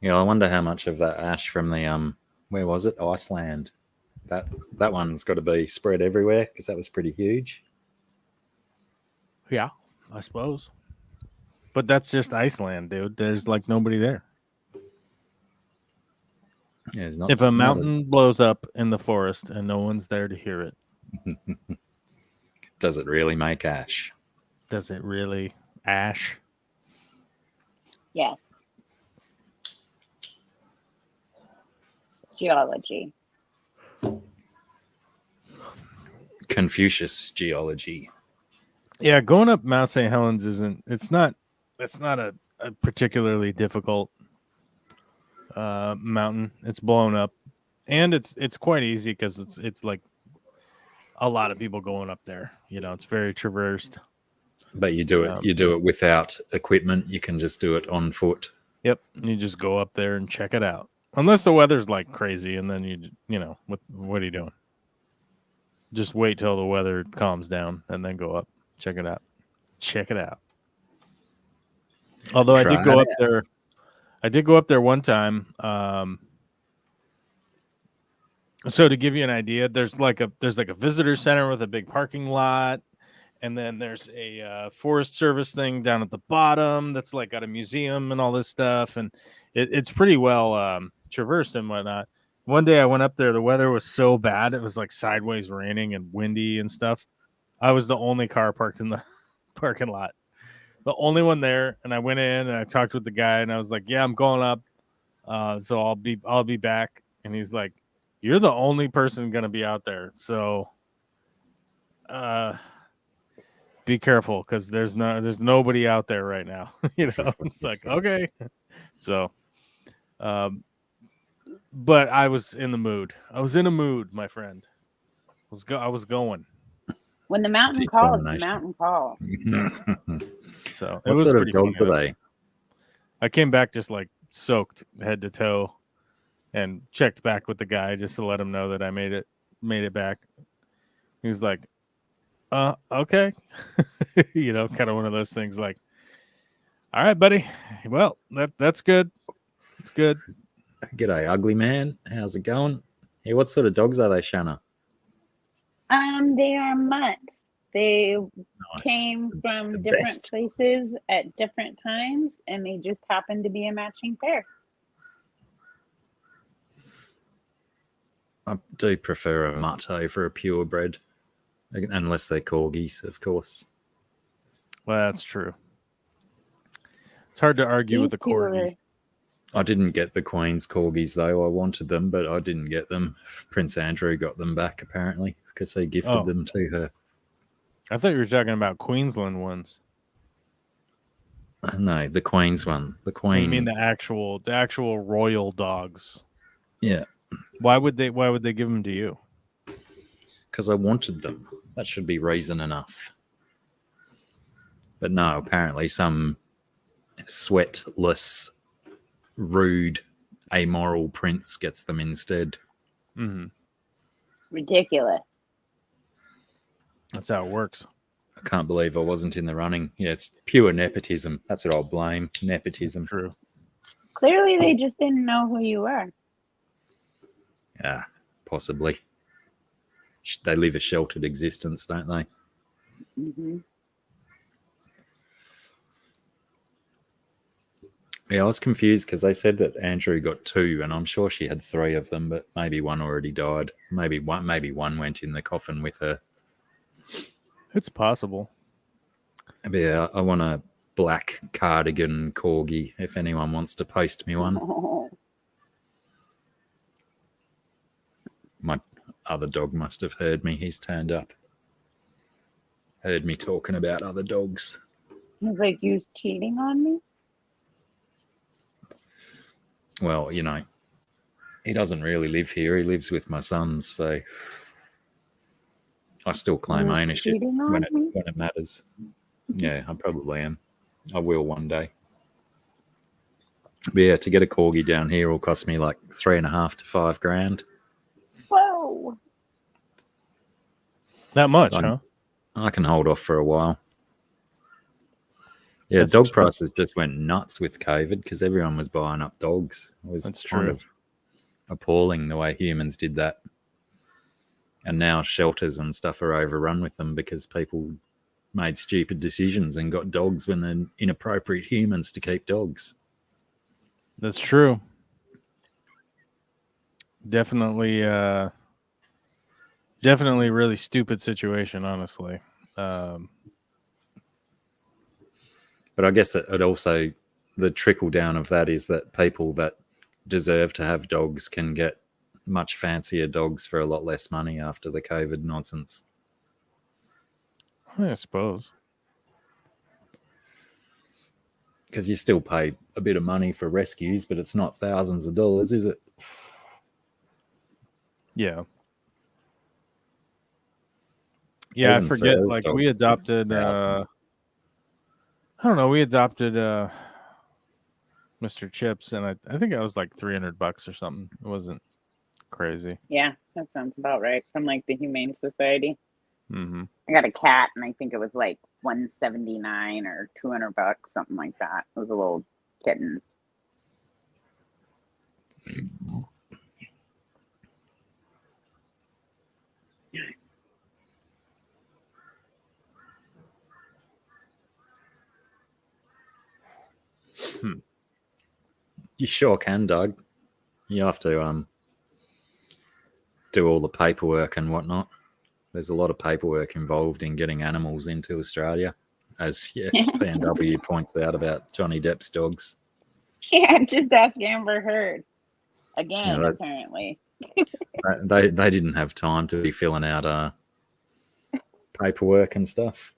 Yeah, I wonder how much of that ash from the where was it? Iceland. That one's got to be spread everywhere because that was pretty huge. Yeah, I suppose. But that's just Iceland, dude. There's like nobody there. Yeah, it's not, If a mountain blows up in the forest and no one's there to hear it, does it really make ash? does it really ash? Yes. Geology. Confucius geology. Yeah, going up Mount St. Helens it's not a particularly difficult mountain. It's blown up, and it's quite easy because it's like a lot of people going up there. You know, it's very traversed. But you do it without equipment. You can just do it on foot. Yep, you just go up there and check it out. Unless the weather's like crazy, and then you know what are you doing? Just wait till the weather calms down and then go up. Check it out. Check it out. Although I did go up there. I did go up there one time. So to give you an idea, there's like a visitor center with a big parking lot, and then there's a Forest Service thing down at the bottom that's like got a museum and all this stuff, and it's pretty well traversed and whatnot. One day I went up there, the weather was so bad, it was like sideways raining and windy and stuff. I was the only car parked in the parking lot. the only one there. And I went in and I talked with the guy, and I was like, "Yeah, I'm going up, so I'll be back." And he's like, "You're the only person gonna be out there, so be careful because there's nobody out there right now." It's like, okay. So, but I was in the mood. I was in a mood, my friend. I was going. When the mountain calls, the mountain calls. So what sort of dogs are they? I came back just like soaked head to toe, and checked back with the guy just to let him know that I made it back. He was like, okay. Kind of one of those things like, all right, buddy. Well, that's good. It's good. G'day, ugly man. How's it going? Hey, what sort of dogs are they, Shanna? They are mutts. They came from different places at different times, and they just happened to be a matching pair. I do prefer a mutt over a purebred, unless they're corgis, of course. Well, that's true. It's hard to argue with the corgi. I didn't get the Queen's corgis, though. I wanted them, but I didn't get them. Prince Andrew got them back, apparently, because he gifted them to her. I thought you were talking about Queensland ones. No, the Queen's one. The Queen. You mean the actual royal dogs? Yeah. Why would they give them to you? Because I wanted them. That should be reason enough. But no, apparently some sweatless, rude, amoral prince gets them instead. Mm-hmm. Ridiculous. That's how it works. I can't believe I wasn't in the running. Yeah, it's pure nepotism. That's what I'll blame. Nepotism. True. Clearly, they just didn't know who you were. Yeah, possibly. They live a sheltered existence, don't they? Mm-hmm. Yeah, I was confused because they said that Andrew got 2, and I'm sure she had 3 of them, but maybe one already died. Maybe one went in the coffin with her. It's possible. But yeah, I want a black cardigan corgi if anyone wants to post me one. Oh. My other dog must have heard me. He's turned up. Heard me talking about other dogs. He's like, you cheating on me? Well, he doesn't really live here. He lives with my sons, so I still claim ownership when it matters. Yeah, I probably am. I will one day. But yeah, to get a corgi down here will cost me like $3,500 to $5,000. Whoa! That much, huh? I can hold off for a while. Yeah, That's dog prices just went nuts with COVID because everyone was buying up dogs. It was kind of appalling the way humans did that. And now shelters and stuff are overrun with them because people made stupid decisions and got dogs when they're inappropriate humans to keep dogs. That's true. Definitely really stupid situation, honestly. But I guess it also, the trickle down of that is that people that deserve to have dogs can get much fancier dogs for a lot less money after the COVID nonsense. I suppose. Because you still pay a bit of money for rescues, but it's not thousands of dollars, is it? Yeah. Yeah, I forget. Like we adopted. I don't know. We adopted Mr. Chips, and I think it was like $300 or something. It wasn't crazy. Yeah, that sounds about right. From like the Humane Society. Mm-hmm. I got a cat, and I think it was like $179 or $200, something like that. It was a little kitten. You sure can, Doug. You have to do all the paperwork and whatnot. There's a lot of paperwork involved in getting animals into Australia. as yes, PNW points out about Johnny Depp's dogs. Yeah, just ask Amber Heard again. Yeah, Apparently, they didn't have time to be filling out paperwork and stuff.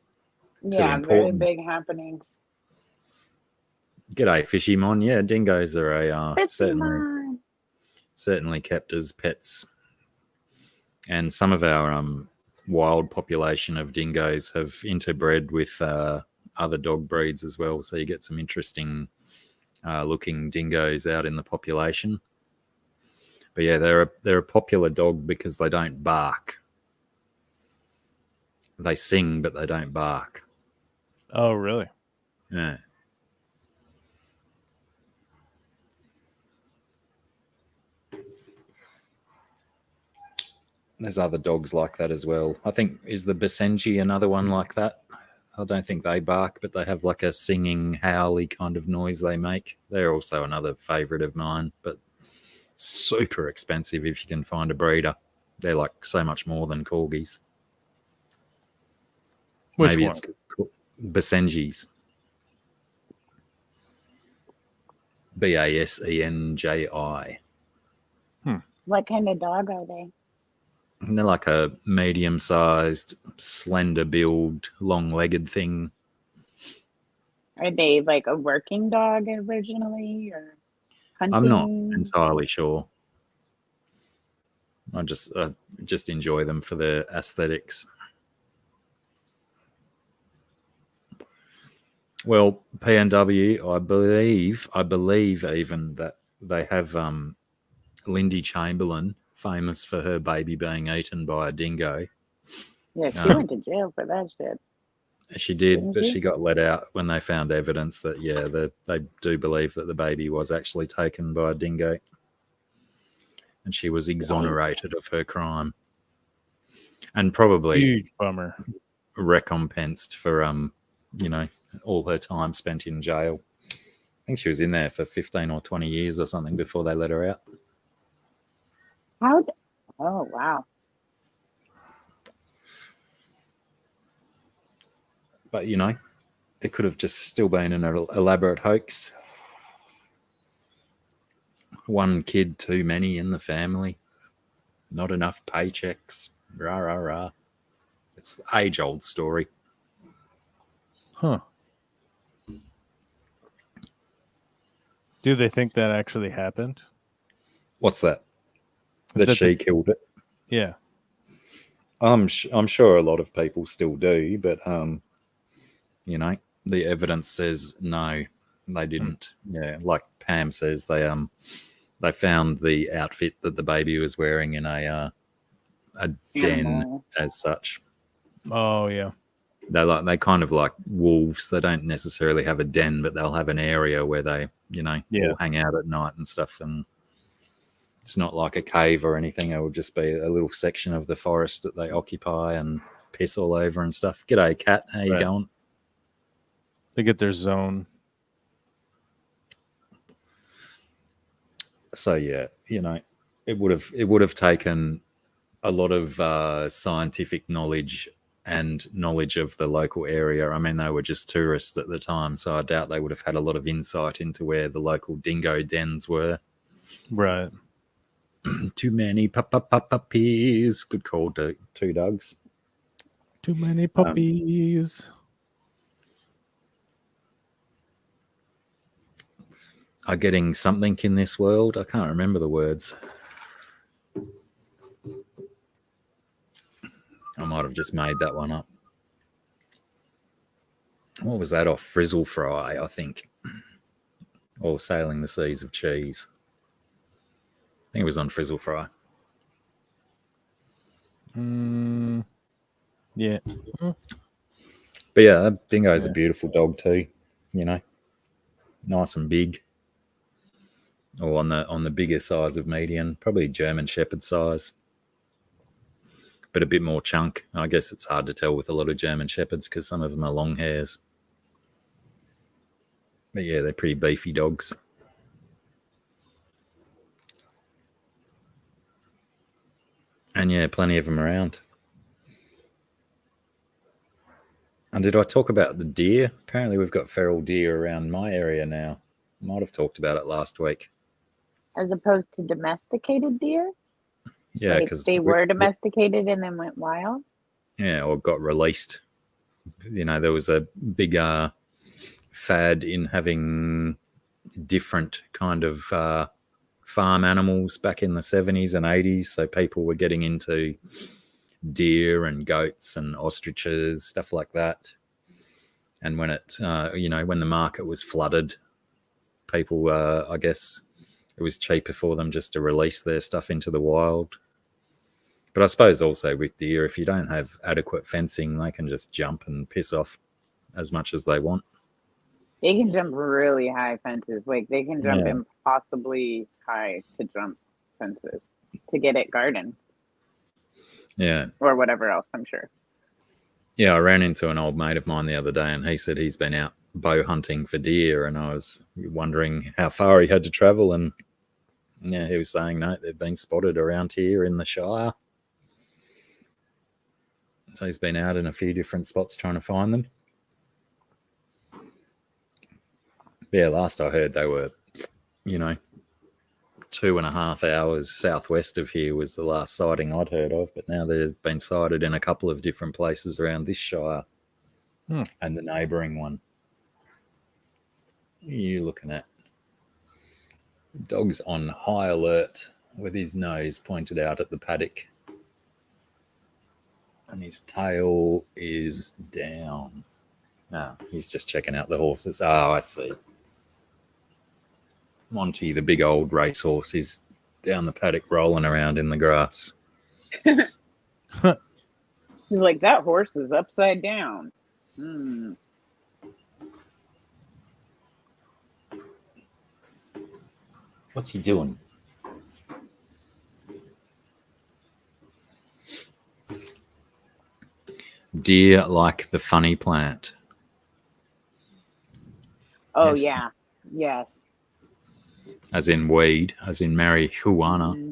Too yeah, very important. big happenings. G'day, Fishymon. Yeah, dingoes are a Fishymon. certainly kept as pets, and some of our wild population of dingoes have interbred with other dog breeds as well. So you get some interesting looking dingoes out in the population. But yeah, they're a popular dog because they don't bark. They sing, but they don't bark. Oh, really? Yeah. There's other dogs like that as well. I think, is the Basenji another one like that? I don't think they bark, but they have like a singing, howly kind of noise they make. They're also another favourite of mine, but super expensive if you can find a breeder. They're like so much more than corgis. Which Maybe one? it's Basenjis. Basenji. What kind of dog are they? And they're like a medium-sized, slender build, long-legged thing. Are they like a working dog originally, or hunting? I'm not entirely sure. I just enjoy them for their aesthetics. Well, PNW, I believe even that they have Lindy Chamberlain, famous for her baby being eaten by a dingo. Yeah, she went to jail for that shit. She did, Didn't but she? she got let out when they found evidence that, yeah, they do believe that the baby was actually taken by a dingo. And she was exonerated of her crime. And probably Huge bummer. recompensed for, all her time spent in jail. I think she was in there for 15 or 20 years or something before they let her out. Oh, wow. But, it could have just still been an elaborate hoax. One kid too many in the family. Not enough paychecks. Rah, rah, rah. It's age-old story. Huh. Do they think that actually happened? What's that? That she killed it? Yeah. I'm sure a lot of people still do, but the evidence says no, they didn't. Yeah, like Pam says, they found the outfit that the baby was wearing in a den as such. Oh yeah. They kind of like wolves. They don't necessarily have a den, but they'll have an area where they all hang out at night and stuff. And it's not like a cave or anything. It will just be a little section of the forest that they occupy and piss all over and stuff. G'day, cat. How you going? They get their zone. So yeah, it would have taken a lot of scientific knowledge and knowledge of the local area. I mean, they were just tourists at the time, so I doubt they would have had a lot of insight into where the local dingo dens were. Right. Too many puppies. Good call, two dogs. Too many puppies. Are getting something in this world. I can't remember the words. I might have just made that one up. What was that off? Frizzle Fry, I think. Or Sailing the Seas of Cheese. I think it was on Frizzle Fry. Yeah. But yeah, that dingo is a beautiful dog too. Nice and big. Or on the bigger size of median, probably German Shepherd size. But a bit more chunk. I guess it's hard to tell with a lot of German Shepherds because some of them are long hairs. But yeah, they're pretty beefy dogs. And yeah, plenty of them around. And did I talk about the deer? Apparently, we've got feral deer around my area now. Might have talked about it last week. As opposed to domesticated deer? Yeah, Like because they were domesticated and then went wild? Yeah, or got released. You know, there was a big fad in having different kind of farm animals back in the 70s and 80s. So people were getting into deer and goats and ostriches, stuff like that. And when it, when the market was flooded, people, I guess it was cheaper for them just to release their stuff into the wild. But I suppose also with deer, if you don't have adequate fencing, they can just jump and piss off as much as they want. They can jump really high fences. Like they can jump impossibly high to jump fences to get at gardens. Yeah. Or whatever else, I'm sure. Yeah, I ran into an old mate of mine the other day and he said he's been out bow hunting for deer, and I was wondering how far he had to travel, and yeah, he was saying no, they've been spotted around here in the Shire. So he's been out in a few different spots trying to find them. Yeah, last I heard they were, 2.5 hours southwest of here was the last sighting I'd heard of, but now they've been sighted in a couple of different places around this Shire and the neighbouring one. What are you looking at? Dog's on high alert with his nose pointed out at the paddock. And his tail is down. No, he's just checking out the horses. Oh, I see. Monty, the big old racehorse, is down the paddock rolling around in the grass. He's like, that horse is upside down. What's he doing? Deer like the funny plant. Oh, Yes. yeah. Yes. As in weed, as in marijuana. Mm-hmm.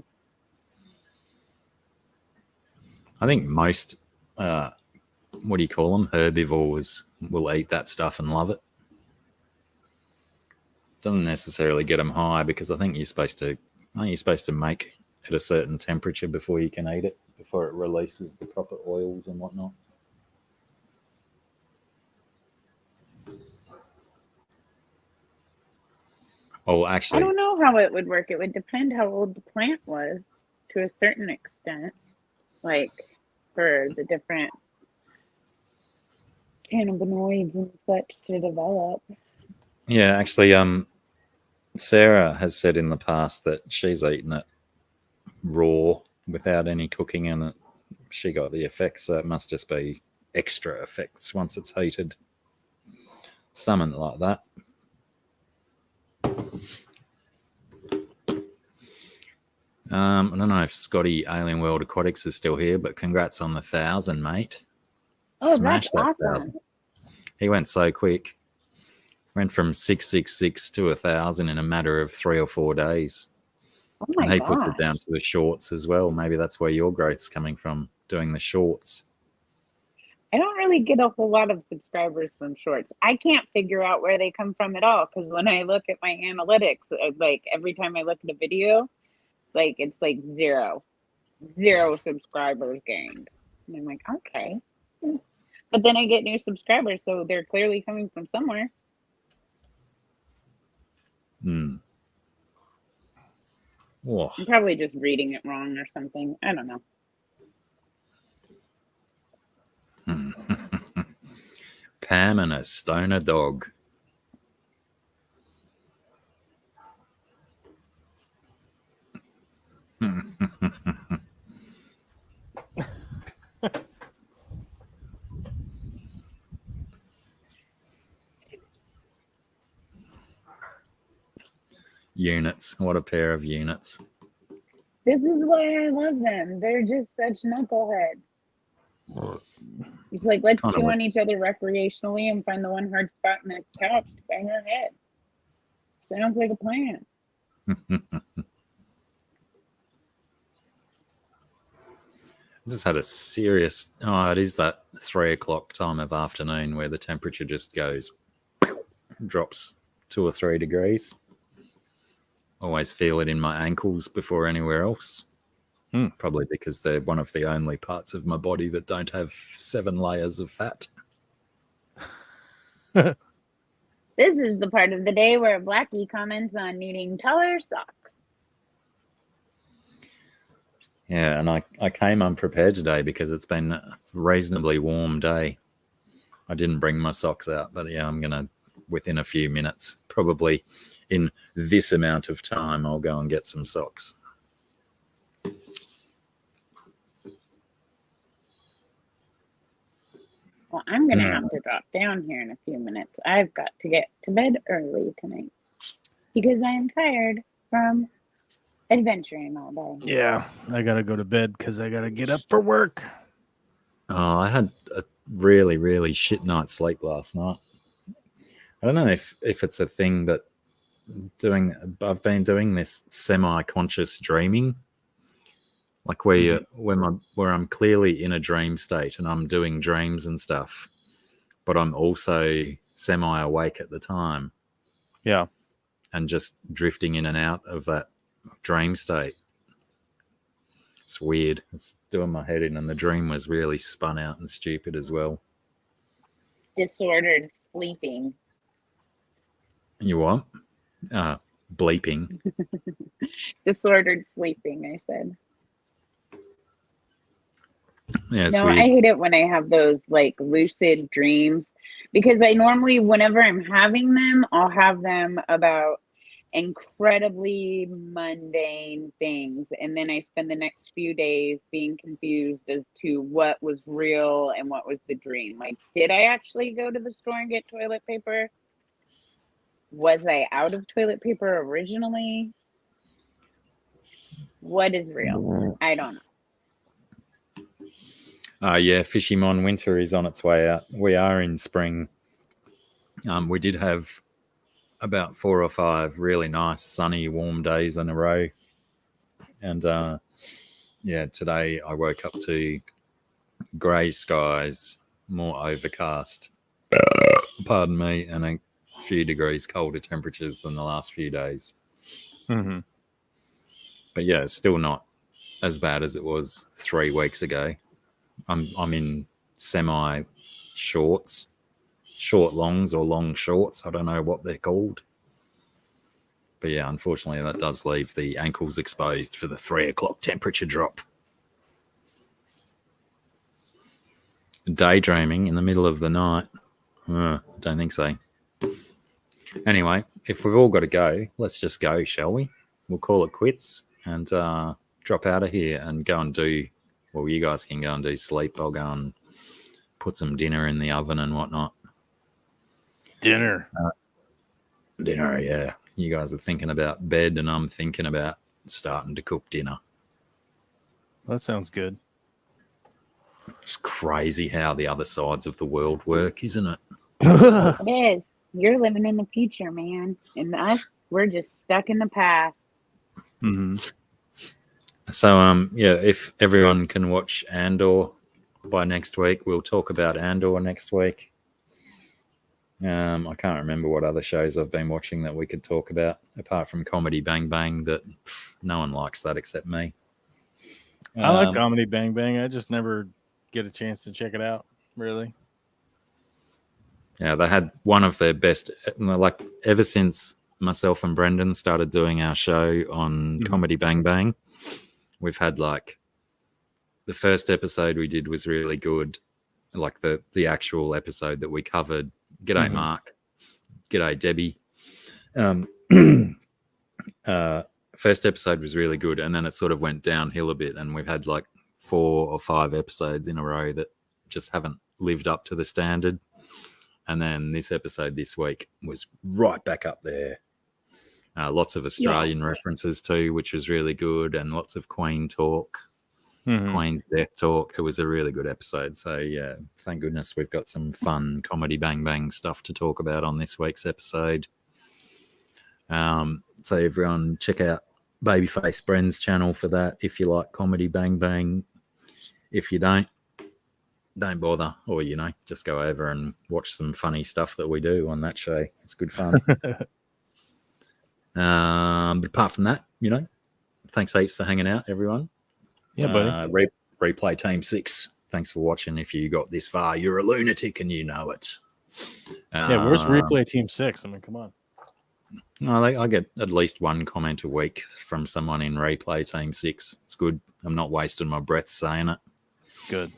I think most, herbivores will eat that stuff and love it. Doesn't necessarily get them high because I think you're supposed to make it a certain temperature before you can eat it, before it releases the proper oils and whatnot. Oh, actually, I don't know how it would work. It would depend how old the plant was to a certain extent, like for the different cannabinoids and such to develop. Yeah, actually, Sarah has said in the past that she's eaten it raw without any cooking, and she got the effects. So it must just be extra effects once it's heated. Something like that. I don't know if Scotty Alien World Aquatics is still here, but congrats on the 1,000, mate. Oh, Smashed that's that awesome. 1,000. He went so quick. Went from 666 to 1,000 in a matter of 3 or 4 days. Oh my And he gosh. puts it down to the shorts as well. Maybe that's where your growth's coming from, doing the shorts. I don't really get a whole lot of subscribers from shorts. I can't figure out where they come from at all, because when I look at my analytics, like every time I look at a video, like it's like zero subscribers gained. And I'm like, okay. But then I get new subscribers, so they're clearly coming from somewhere. Oh. I'm probably just reading it wrong or something. I don't know. Pam and a stoner dog. Units. What a pair of units. This is why I love them. They're just such knuckleheads. It's like, let's Kinda chew like- on each other recreationally and find the one hard spot in the couch to bang our head. Sounds like a plan. I just had a serious. Oh, it is that 3 o'clock time of afternoon where the temperature just goes, drops 2 or 3 degrees. Always feel it in my ankles before anywhere else. Probably because they're one of the only parts of my body that don't have 7 layers of fat. This is the part of the day where Blacky comments on needing taller socks. Yeah, and I came unprepared today because it's been a reasonably warm day. I didn't bring my socks out, but yeah, I'm going to, within a few minutes, probably in this amount of time, I'll go and get some socks. Well, I'm going to have to drop down here in a few minutes. I've got to get to bed early tonight because I am tired from adventuring all day. Yeah, I got to go to bed because I got to get up for work. Oh, I had a really, really shit night's sleep last night. I don't know if it's a thing, but I've been doing this semi-conscious dreaming, like where I'm clearly in a dream state and I'm doing dreams and stuff, but I'm also semi-awake at the time. Yeah. And just drifting in and out of that dream state. It's weird. It's doing my head in, and the dream was really spun out and stupid as well. Disordered sleeping. You what? Bleeping. Disordered sleeping, I said. Yeah, it's no, weird. I hate it when I have those like lucid dreams because I normally, whenever I'm having them, I'll have them about incredibly mundane things, and then I spend the next few days being confused as to what was real and what was the dream. Like, did I actually go to the store and get toilet paper? Was I out of toilet paper originally? What is real? I don't know. Yeah, Fishymon winter is on its way out. We are in spring. We did have about 4 or 5 really nice, sunny, warm days in a row. And yeah, today I woke up to grey skies, more overcast, pardon me, and a few degrees colder temperatures than the last few days. Mm-hmm. But yeah, it's still not as bad as it was 3 weeks ago. I'm in semi shorts, short longs or long shorts. I don't know what they're called. But yeah, unfortunately, that does leave the ankles exposed for the 3 o'clock temperature drop. Daydreaming in the middle of the night? Don't think so. Anyway, if we've all got to go, let's just go, shall we? We'll call it quits and drop out of here and go and do... Well, you guys can go and do sleep. I'll go and put some dinner in the oven and whatnot. Dinner, yeah. You guys are thinking about bed and I'm thinking about starting to cook dinner. That sounds good. It's crazy how the other sides of the world work, isn't it? It is. You're living in the future, man. And us, we're just stuck in the past. Mm-hmm. So, yeah, if everyone can watch Andor by next week, we'll talk about Andor next week. I can't remember what other shows I've been watching that we could talk about, apart from Comedy Bang Bang, that no one likes that except me. I like Comedy Bang Bang. I just never get a chance to check it out, really. Yeah, they had one of their best, like ever since myself and Brendan started doing our show on Comedy Bang Bang, we've had like the first episode we did was really good. Like the actual episode that we covered. G'day, Mark. G'day, Debbie. First episode was really good, and then it sort of went downhill a bit, and we've had like 4 or 5 episodes in a row that just haven't lived up to the standard. And then this episode this week was right back up there. Lots of Australian references too, which was really good, and lots of Queen talk, Queen's death talk. It was a really good episode. So yeah, thank goodness we've got some fun Comedy Bang Bang stuff to talk about on this week's episode. So everyone check out Babyface Bren's channel for that if you like Comedy Bang Bang. If you don't, don't bother. Or, just go over and watch some funny stuff that we do on that show. It's good fun. But apart from that, thanks heaps for hanging out, everyone. Yeah, buddy. Replay Team 6. Thanks for watching. If you got this far, you're a lunatic and you know it. Yeah, where's Replay Team 6? I mean, come on. I get at least one comment a week from someone in Replay Team 6. It's good. I'm not wasting my breath saying it. Good.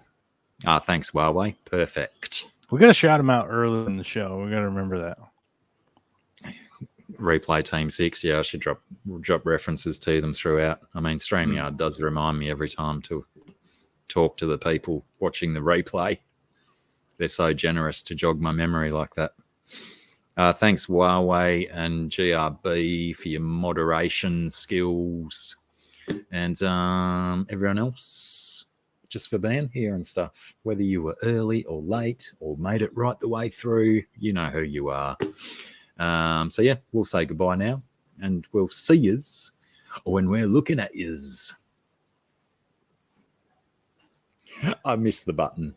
Thanks, Huawei. Perfect. We got to shout them out early in the show. We got to remember that. Replay Team 6. Yeah, I should drop references to them throughout. I mean, StreamYard does remind me every time to talk to the people watching the replay. They're so generous to jog my memory like that. Thanks, Huawei and GRB, for your moderation skills. And everyone else, just for being here and stuff. Whether you were early or late or made it right the way through, you know who you are. So, yeah, we'll say goodbye now. And we'll see yous when we're looking at yous. I missed the button.